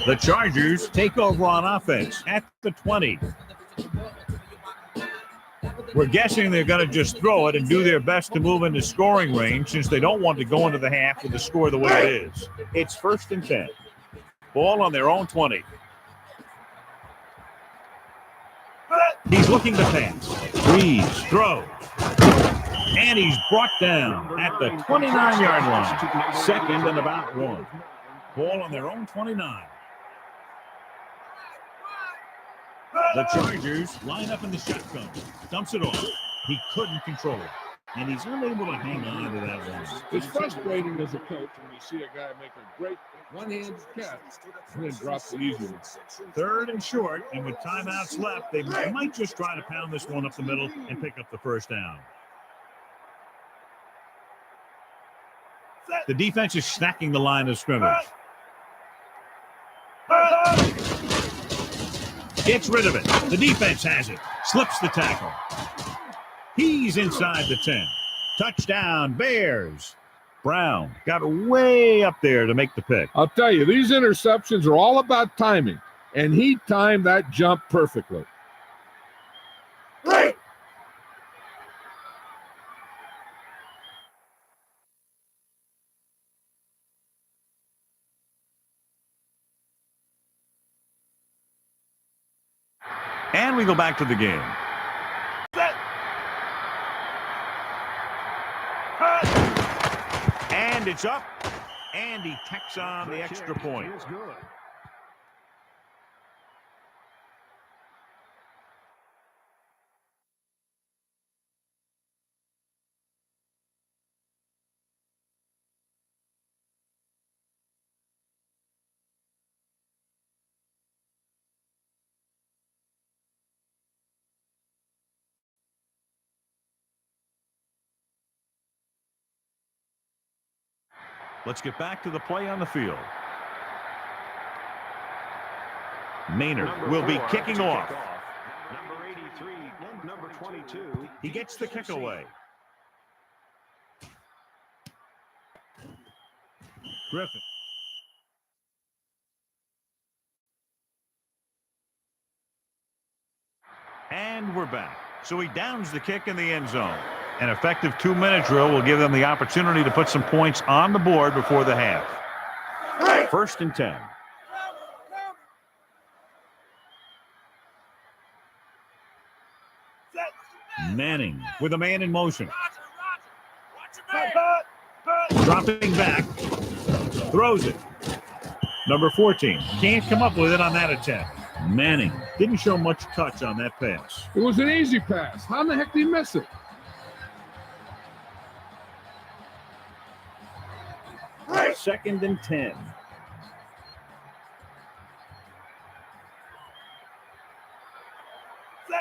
The Chargers take over on offense at the 20. We're guessing they're going to just throw it and do their best to move into scoring range since they don't want to go into the half with the score the way it is. It's first and 10. Ball on their own 20. He's looking to pass. Reeves throws. And he's brought down at the 29-yard line. Second and about 1. Ball on their own 29. The Chargers line up in the shotgun. Dumps it off. He couldn't control it. And he's unable to hang on to that one. It's frustrating as a coach when you see a guy make a great one-handed catch and then drop the easy one. 3rd and short, and with timeouts left, they might just try to pound this one up the middle and pick up the first down. The defense is stacking the line of scrimmage. Gets rid of it. The defense has it. Slips the tackle. He's inside the 10. Touchdown, Bears. Brown got way up there to make the pick. I'll tell you, these interceptions are all about timing, and he timed that jump perfectly. And we go back to the game. And it's up. And he tacks on the extra point. Let's get back to the play on the field. Maynard will be kicking off. Number 83, number 22. He gets the kick away. Griffin. And we're back. So he downs the kick in the end zone. An effective 2-minute drill will give them the opportunity to put some points on the board before the half. 1st and 10. Manning with a man in motion. Dropping back. Throws it. Number 14. Can't come up with it on that attempt. Manning didn't show much touch on that pass. It was an easy pass. How in the heck did he miss it? Second and 10.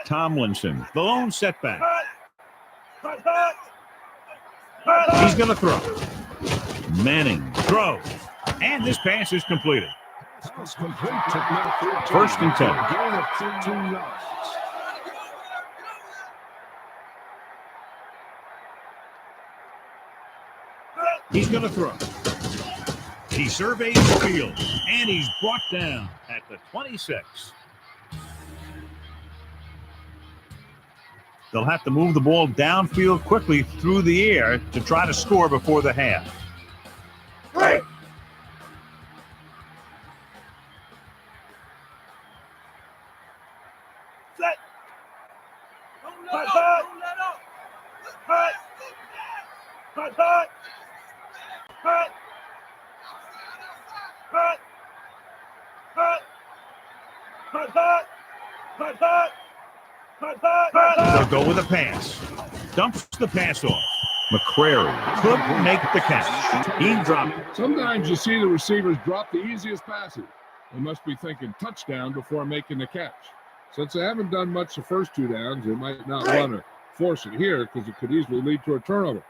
Tomlinson, the lone setback. He's going to throw. Manning throws. And this pass is completed. Pass complete to number 14. 1st and 10. Gain of 13 yards. He's going to throw. He surveys the field, and he's brought down at the 26. They'll have to move the ball downfield quickly through the air to try to score before the half. They'll go with a pass. Dumps the pass off. McCrary couldn't make the catch. He dropped it. Sometimes you see the receivers drop the easiest passes. They must be thinking touchdown before making the catch. Since they haven't done much the first 2 downs, they might not want to force it here because it could easily lead to a turnover.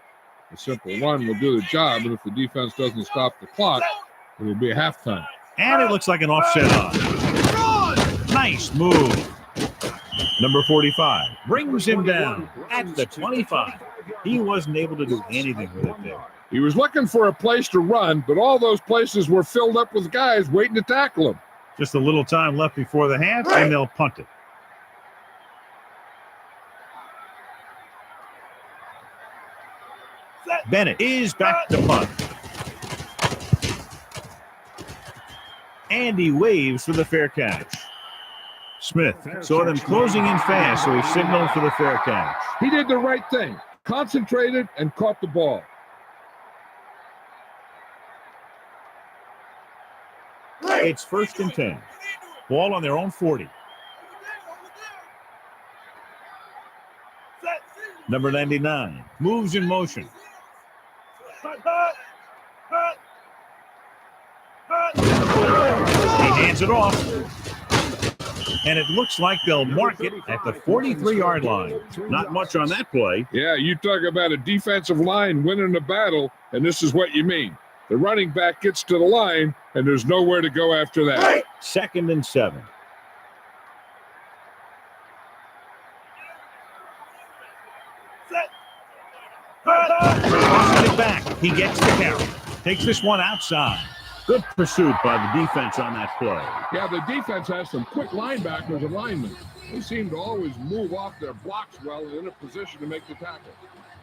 A simple run will do the job, and if the defense doesn't stop the clock, it will be a halftime. And it looks like an offset on. Nice move. Number 45 brings him down at the 25. He wasn't able to do anything with it there. He was looking for a place to run, but all those places were filled up with guys waiting to tackle him. Just a little time left before the half, and they'll punt it. Bennett is back to punt. And he waves for the fair catch. Smith saw them closing in fast, so he signaled for the fair catch. He did the right thing, concentrated and caught the ball. It's 1st and 10. Ball on their own 40. Number 99 moves in motion. He hands it off. And it looks like they'll mark it at the 43-yard line. Not much on that play. Yeah, you talk about a defensive line winning the battle, and this is what you mean. The running back gets to the line, and there's nowhere to go after that. 2nd and 7. Tossing it back. He gets the carry. Takes this one outside. Good pursuit by the defense on that play. Yeah, the defense has some quick linebackers and linemen. They seem to always move off their blocks well and in a position to make the tackle.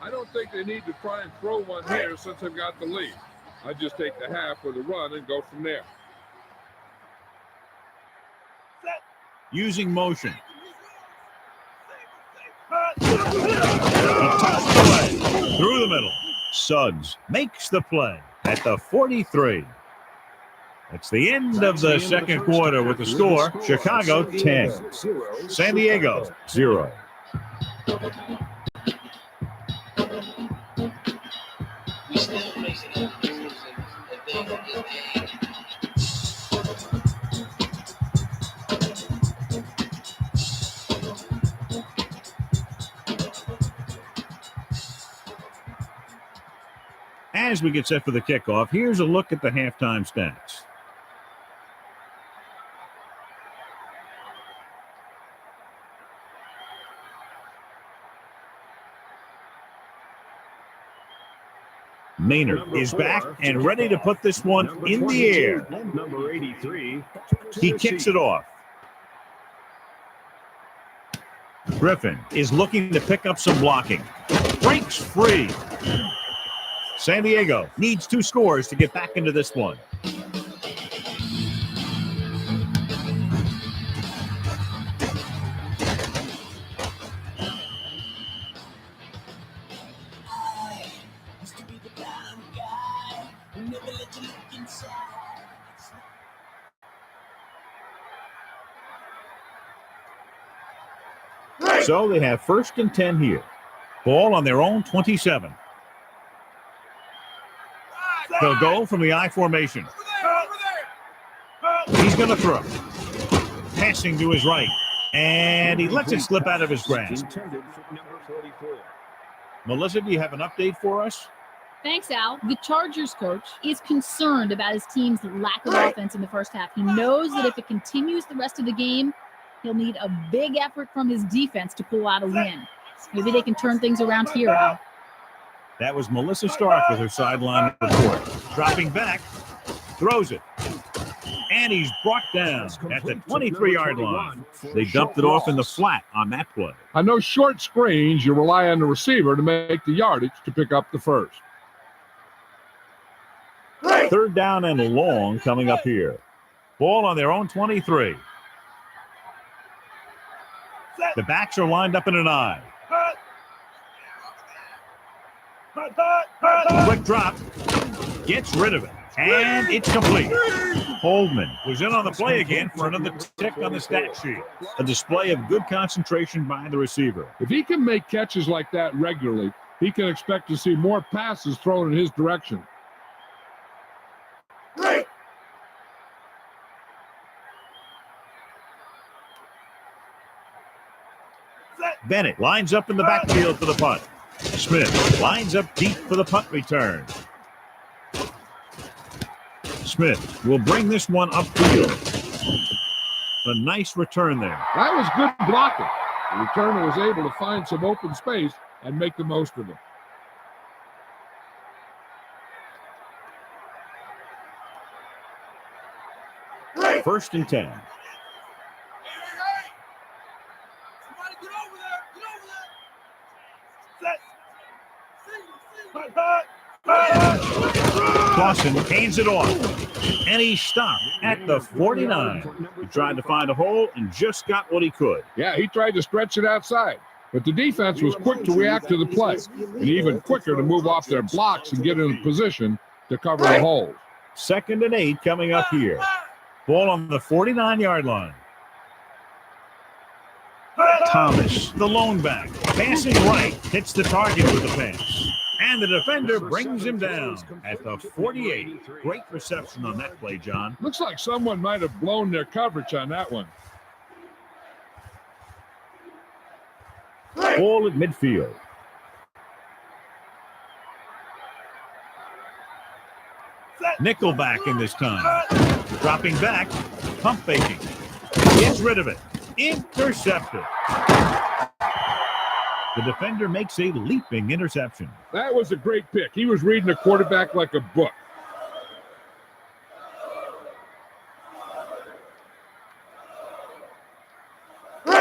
I don't think they need to try and throw one here since they've got the lead. I just take the half or the run and go from there. Using motion. He tossed away through the middle. Suggs makes the play at the 43. It's the end of the second quarter with the score, Chicago 10, San Diego 0. As we get set for the kickoff, here's a look at the halftime stats. Maynard is back and ready to put this one in the air. Number 83. He kicks it off. Griffin is looking to pick up some blocking. Breaks free. San Diego needs 2 scores to get back into this one. So they have 1st and 10 here. Ball on their own 27. They'll go from the I formation. He's going to throw. Passing to his right. And he lets it slip out of his grasp. Melissa, do you have an update for us? Thanks, Al. The Chargers coach is concerned about his team's lack of offense in the first half. He knows that if it continues the rest of the game, he'll need a big effort from his defense to pull out a win. Maybe they can turn things around here, Al. That was Melissa Stark with her sideline report. Dropping back, throws it. And he's brought down at the 23-yard line. They dumped it off in the flat on that play. On those short screens, you rely on the receiver to make the yardage to pick up the first. 3rd down and long coming up here. Ball on their own 23. The backs are lined up in an I. Quick drop. Gets rid of it. And it's complete. Holdman was in on the play again for another tick on the stat sheet. A display of good concentration by the receiver. If he can make catches like that regularly, he can expect to see more passes thrown in his direction. Bennett lines up in the backfield for the punt. Smith lines up deep for the punt return. Smith will bring this one upfield. A nice return there. That was good blocking. The returner was able to find some open space and make the most of it. First and 10. Clausen hands it off, and he stopped at the 49. He tried to find a hole and just got what he could. Yeah, he tried to stretch it outside, but the defense was quick to react to the play and even quicker to move off their blocks and get in position to cover the holes. 2nd and 8 coming up here. Ball on the 49-yard line. Thomas, the lone back, passing right, hits the target with the pass. And the defender brings him down at the 48. Great reception on that play, John. Looks like someone might have blown their coverage on that one. Ball at midfield. Nickelback in this time. Dropping back, pump faking. Gets rid of it. Intercepted. The defender makes a leaping interception. That was a great pick. He was reading the quarterback like a book.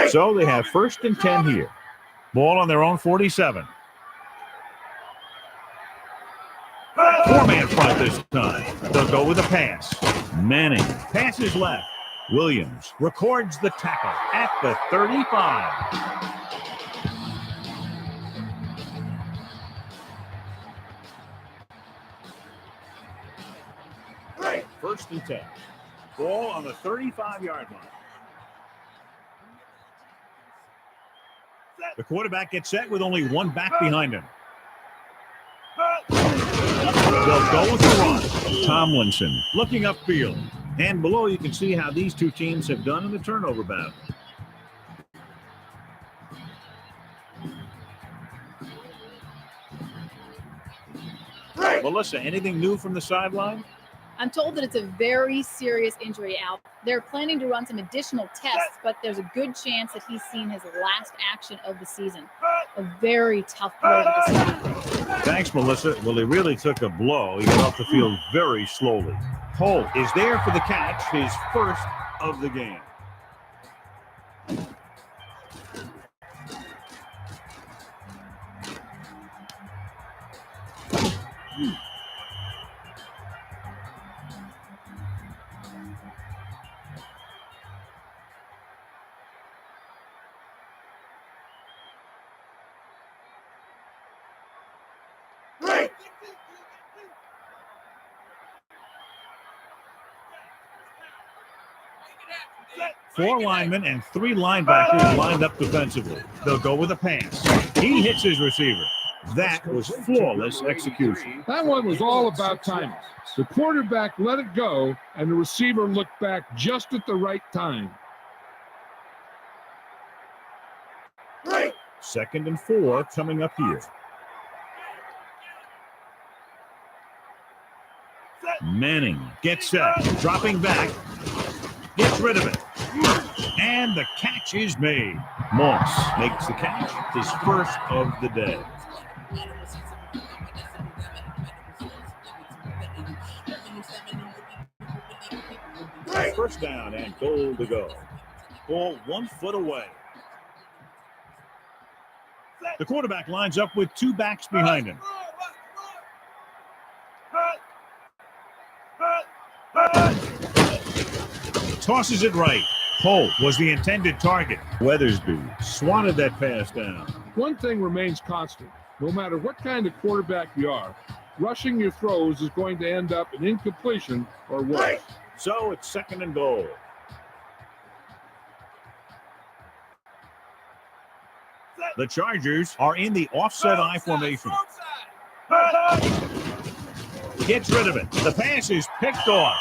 So they have 1st and 10 here. Ball on their own 47. 4-man front this time. They'll go with a pass. Manning passes left. Williams records the tackle at the 35. First and 10. Ball on the 35-yard line. The quarterback gets set with only one back behind him. They'll go with the run. Tomlinson looking upfield. And below you can see how these two teams have done in the turnover battle. Melissa, anything new from the sideline? I'm told that it's a very serious injury, Al. They're planning to run some additional tests, but there's a good chance that he's seen his last action of the season. A very tough blow to the stomach. Thanks, Melissa. Well, he really took a blow. He got off the field very slowly. Holt is there for the catch, his first of the game. Four linemen and three linebackers lined up defensively. They'll go with a pass. He hits his receiver. That was flawless execution. That one was all about timing. The quarterback let it go, and the receiver looked back just at the right time. 2nd and 4 coming up here. Manning gets set, dropping back, gets rid of it, and the catch is made. Moss makes the catch, his first of the day. First down and goal to go. Ball 1 foot away. The quarterback lines up with two backs behind him. Tosses it right. Holt was the intended target. Weathersby swatted that pass down. One thing remains constant. No matter what kind of quarterback you are, rushing your throws is going to end up in incompletion or worse. So it's 2nd and goal. The Chargers are in the offset I formation. Gets rid of it. The pass is picked off.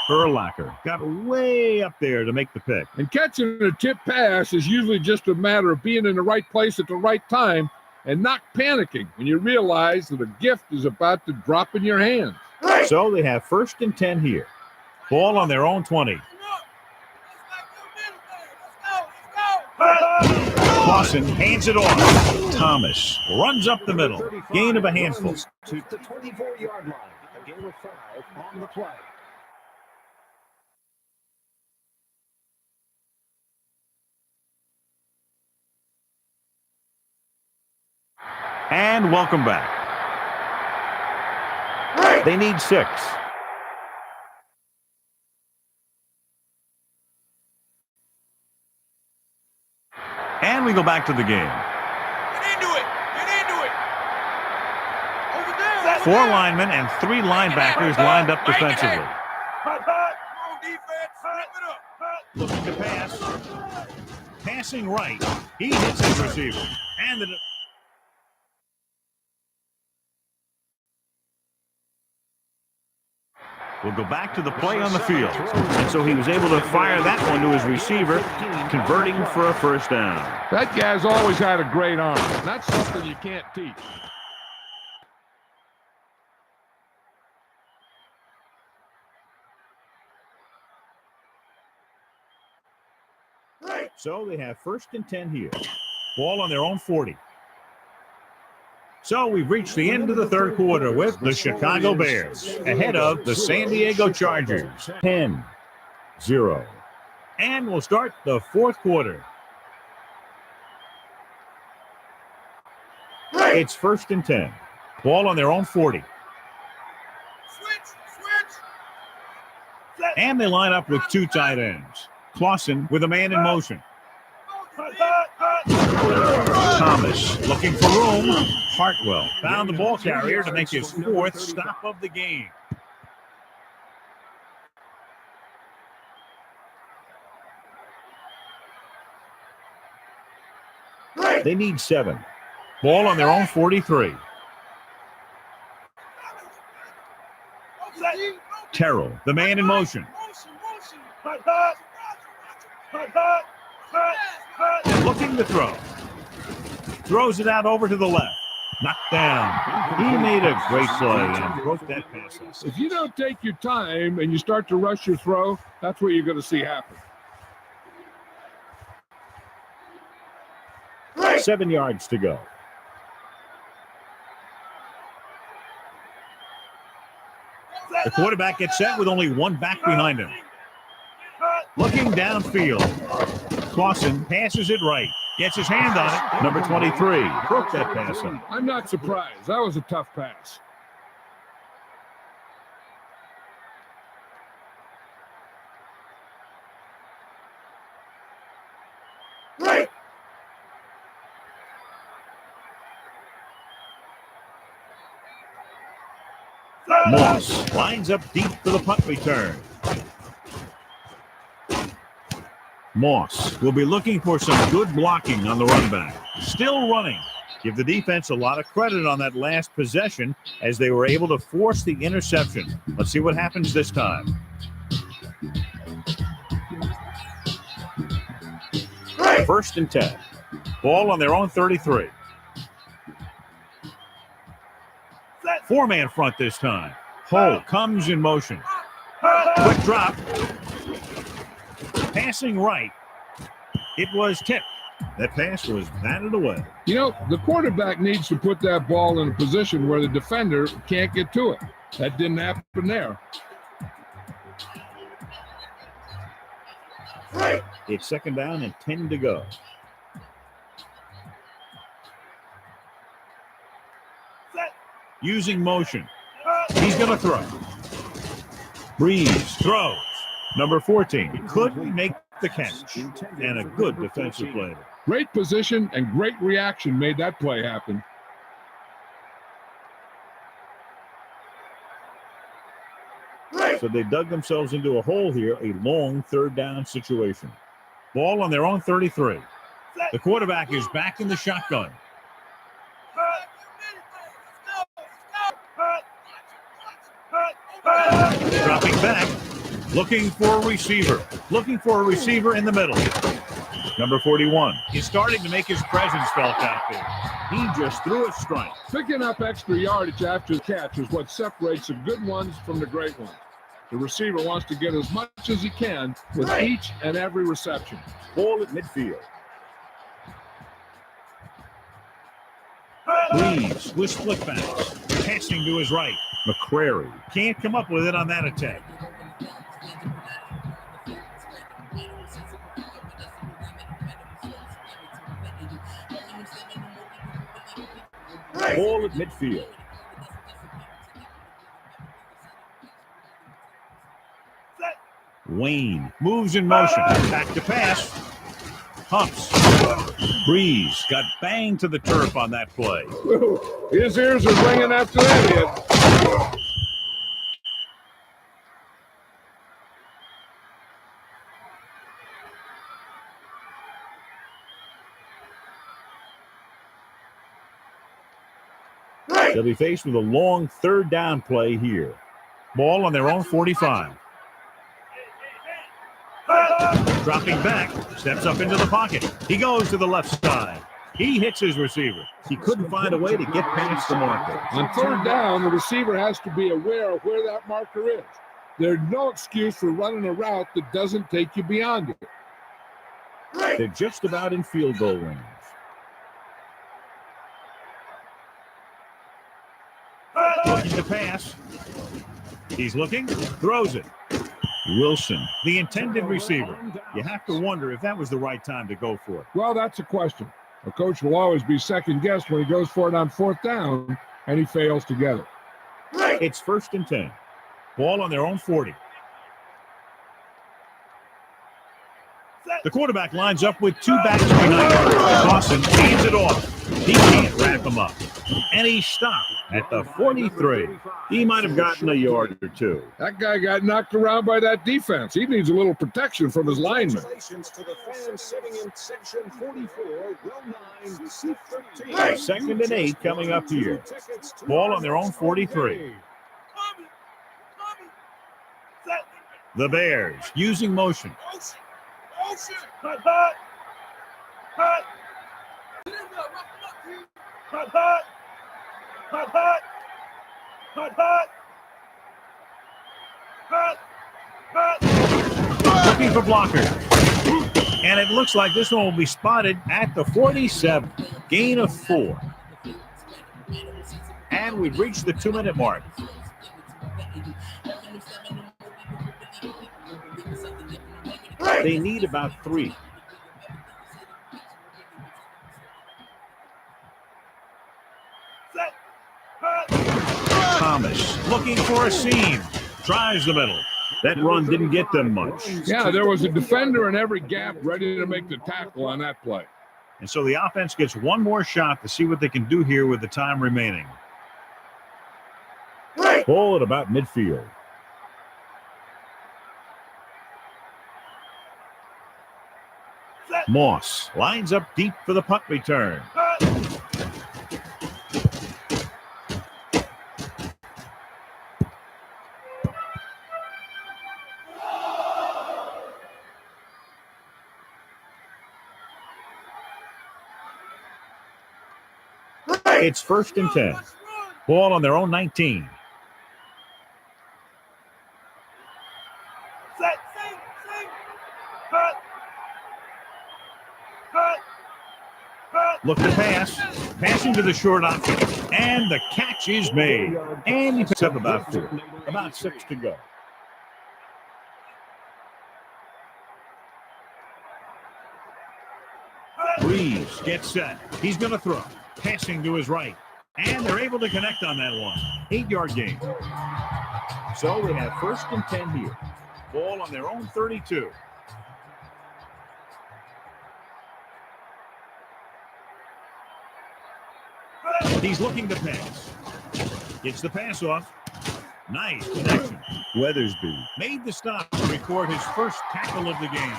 Urlacher got way up there to make the pick. And catching a tip pass is usually just a matter of being in the right place at the right time and not panicking when you realize that a gift is about to drop in your hands. So they have 1st and 10 here. Ball on their own 20. Clausen hands it off. Thomas runs up the middle. Gain of a handful. To the 24-yard line. A gain of 5 on the play. And welcome back. They need 6. And we go back to the game. Get into it. Get into it. Over there. 4 linemen and 3 linebackers lined up defensively. Come on, defense. Flip it up. Looking to pass. Pass Passing right. He hits his receiver. And the We'll go back to the play on the field. And so he was able to fire that one to his receiver, converting for a first down. That guy's always had a great arm. That's something you can't teach. So they have 1st and 10 here. Ball on their own 40. So we've reached the end of the third quarter with the Chicago Bears ahead of the San Diego Chargers, 10-0. And we'll start the fourth quarter. It's 1st and 10. Ball on their own 40. And they line up with 2 tight ends. Clausen with a man in motion. Thomas looking for room. Hartwell found the ball carrier to make his 4th stop of the game. They need 7. Ball on their own 43. Terrell, the man in motion. Looking to throw. Throws it out over to the left. Knocked down. He made a great play and broke that pass. If you don't take your time and you start to rush your throw, that's what you're going to see happen. 7 yards to go. The quarterback gets set with only 1 back behind him. Looking downfield. Clausen passes it right. Gets his hand on it. Number 23 broke that pass up. I'm not surprised. That was a tough pass. Moss lines up deep for the punt return. Moss will be looking for some good blocking on the run back. Still running. Give the defense a lot of credit on that last possession as they were able to force the interception. Let's see what happens this time. First and 10. Ball on their own 33. 4-man front this time. Hull comes in motion. Quick drop. Passing right. It was tipped. That pass was batted away. You know, the quarterback needs to put that ball in a position where the defender can't get to it. That didn't happen there. It's 2nd down and 10 to go. Using motion. He's going to throw. Breeze throws. Number 14 couldn't make the catch. And a good defensive play. Great position and great reaction made that play happen. So they dug themselves into a hole here, a long 3rd down situation. Ball on their own 33. The quarterback is back in the shotgun. Dropping back, looking for a receiver. Looking for a receiver in the middle. Number 41 is starting to make his presence felt out there. He just threw a strike. Picking up extra yardage after the catch is what separates the good ones from the great ones. The receiver wants to get as much as he can with each and every reception. Ball at midfield. Breeze with split backs. Passing to his right. McCrary can't come up with it on that attack. Ball at midfield. Wayne moves in motion. Back to pass. Humps. Breeze got banged to the turf on that play. His ears are ringing after that hit. They'll be faced with a long third down play here. Ball on their own 45. Dropping back, steps up into the pocket. He goes to the left side. He hits his receiver. He couldn't find a way to get past the marker. On third down, the receiver has to be aware of where that marker is. There's no excuse for running a route that doesn't take you beyond it. They're just about in field goal range. Looking to pass. He's looking, throws it. Wilson, the intended receiver. You have to wonder if that was the right time to go for it. Well, that's a question. A coach will always be second-guessed when he goes for it on fourth down and he fails to get it. It's 1st and 10. Ball on their own 40. The quarterback lines up with two backs behind him. Dawson hands it off. He can't wrap him up. And he stopped at the 43. He might have gotten a yard or two. That guy got knocked around by that defense. He needs a little protection from his linemen. Congratulations to the fans sitting in section 44, row 9, seat 13. 2nd and 8 coming up here. Ball on their own 43. The Bears using motion. Hut, hut. Hut. Hut, hut. Hut, hut. Hut, hut. Hut. Hut. Looking for blockers. And it looks like this one will be spotted at the 47. Gain of 4. And we've reached the 2-minute mark. They need about 3. Thomas looking for a seam. Tries the middle. That run didn't get them much. Yeah, there was a defender in every gap ready to make the tackle on that play. And so the offense gets one more shot to see what they can do here with the time remaining. Ball at about midfield. Moss lines up deep for the punt return. It's 1st and 10. Ball on their own 19. Look to pass. Passing to the short option. And the catch is made. And he picks up about 4. About 6 to go. Breeze gets set. He's going to throw. Passing to his right. And they're able to connect on that one. 8-yard gain. So we have 1st and 10 here. Ball on their own 32. He's looking to pass. Gets the pass off. Nice connection. Weathersby made the stop to record his first tackle of the game.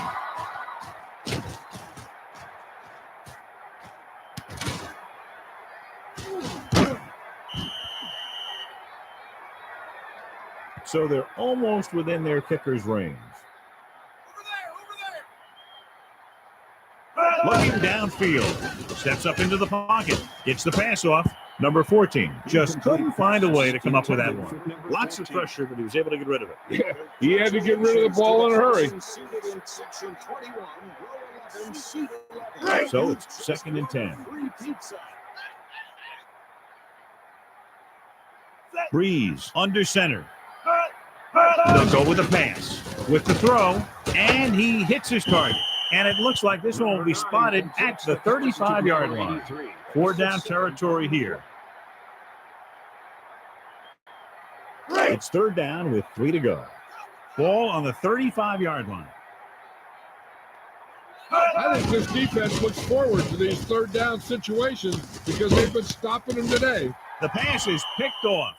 So they're almost within their kicker's range. Looking downfield. Steps up into the pocket. Gets the pass off. Number 14. Just couldn't find a way to come up with that one. Lots of pressure, but he was able to get rid of it. Yeah, he had to get rid of the ball in a hurry. So it's 2nd and 10. Breeze under center. They'll go with a pass. With the throw, and he hits his target. And it looks like this one will be spotted at the 35-yard line. 4 down territory here. It's 3rd down with 3 to go. Ball on the 35-yard line. I think this defense looks forward to these 3rd down situations because they've been stopping them today. The pass is picked off.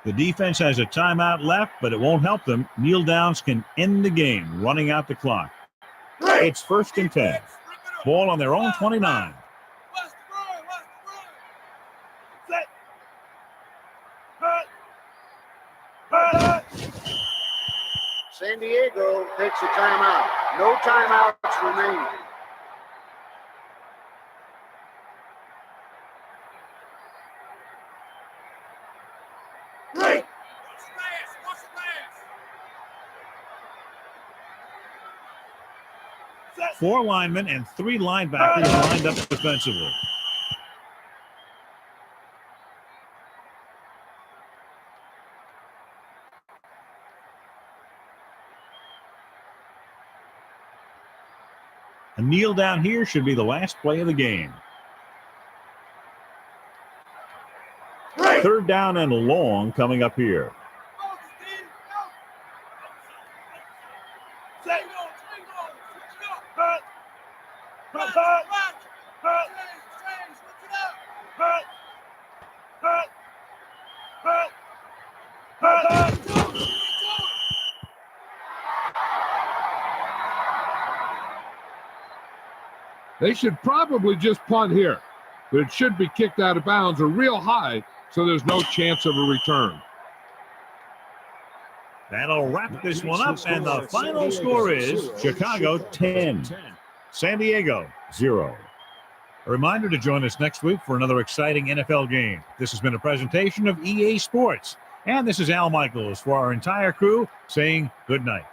The defense has a timeout left, but it won't help them. Kneel downs can end the game, running out the clock. It's 1st and 10. Ball on their own 29. San Diego takes a timeout. No timeouts remaining. Four linemen and 3 linebackers lined up defensively. A kneel down here should be the last play of the game. 3rd down and long coming up here. They should probably just punt here, but it should be kicked out of bounds or real high, so there's no chance of a return. That'll wrap this one up, and the final score is Chicago 10, San Diego 0. A reminder to join us next week for another exciting NFL game. This has been a presentation of EA Sports, and this is Al Michaels for our entire crew saying good night.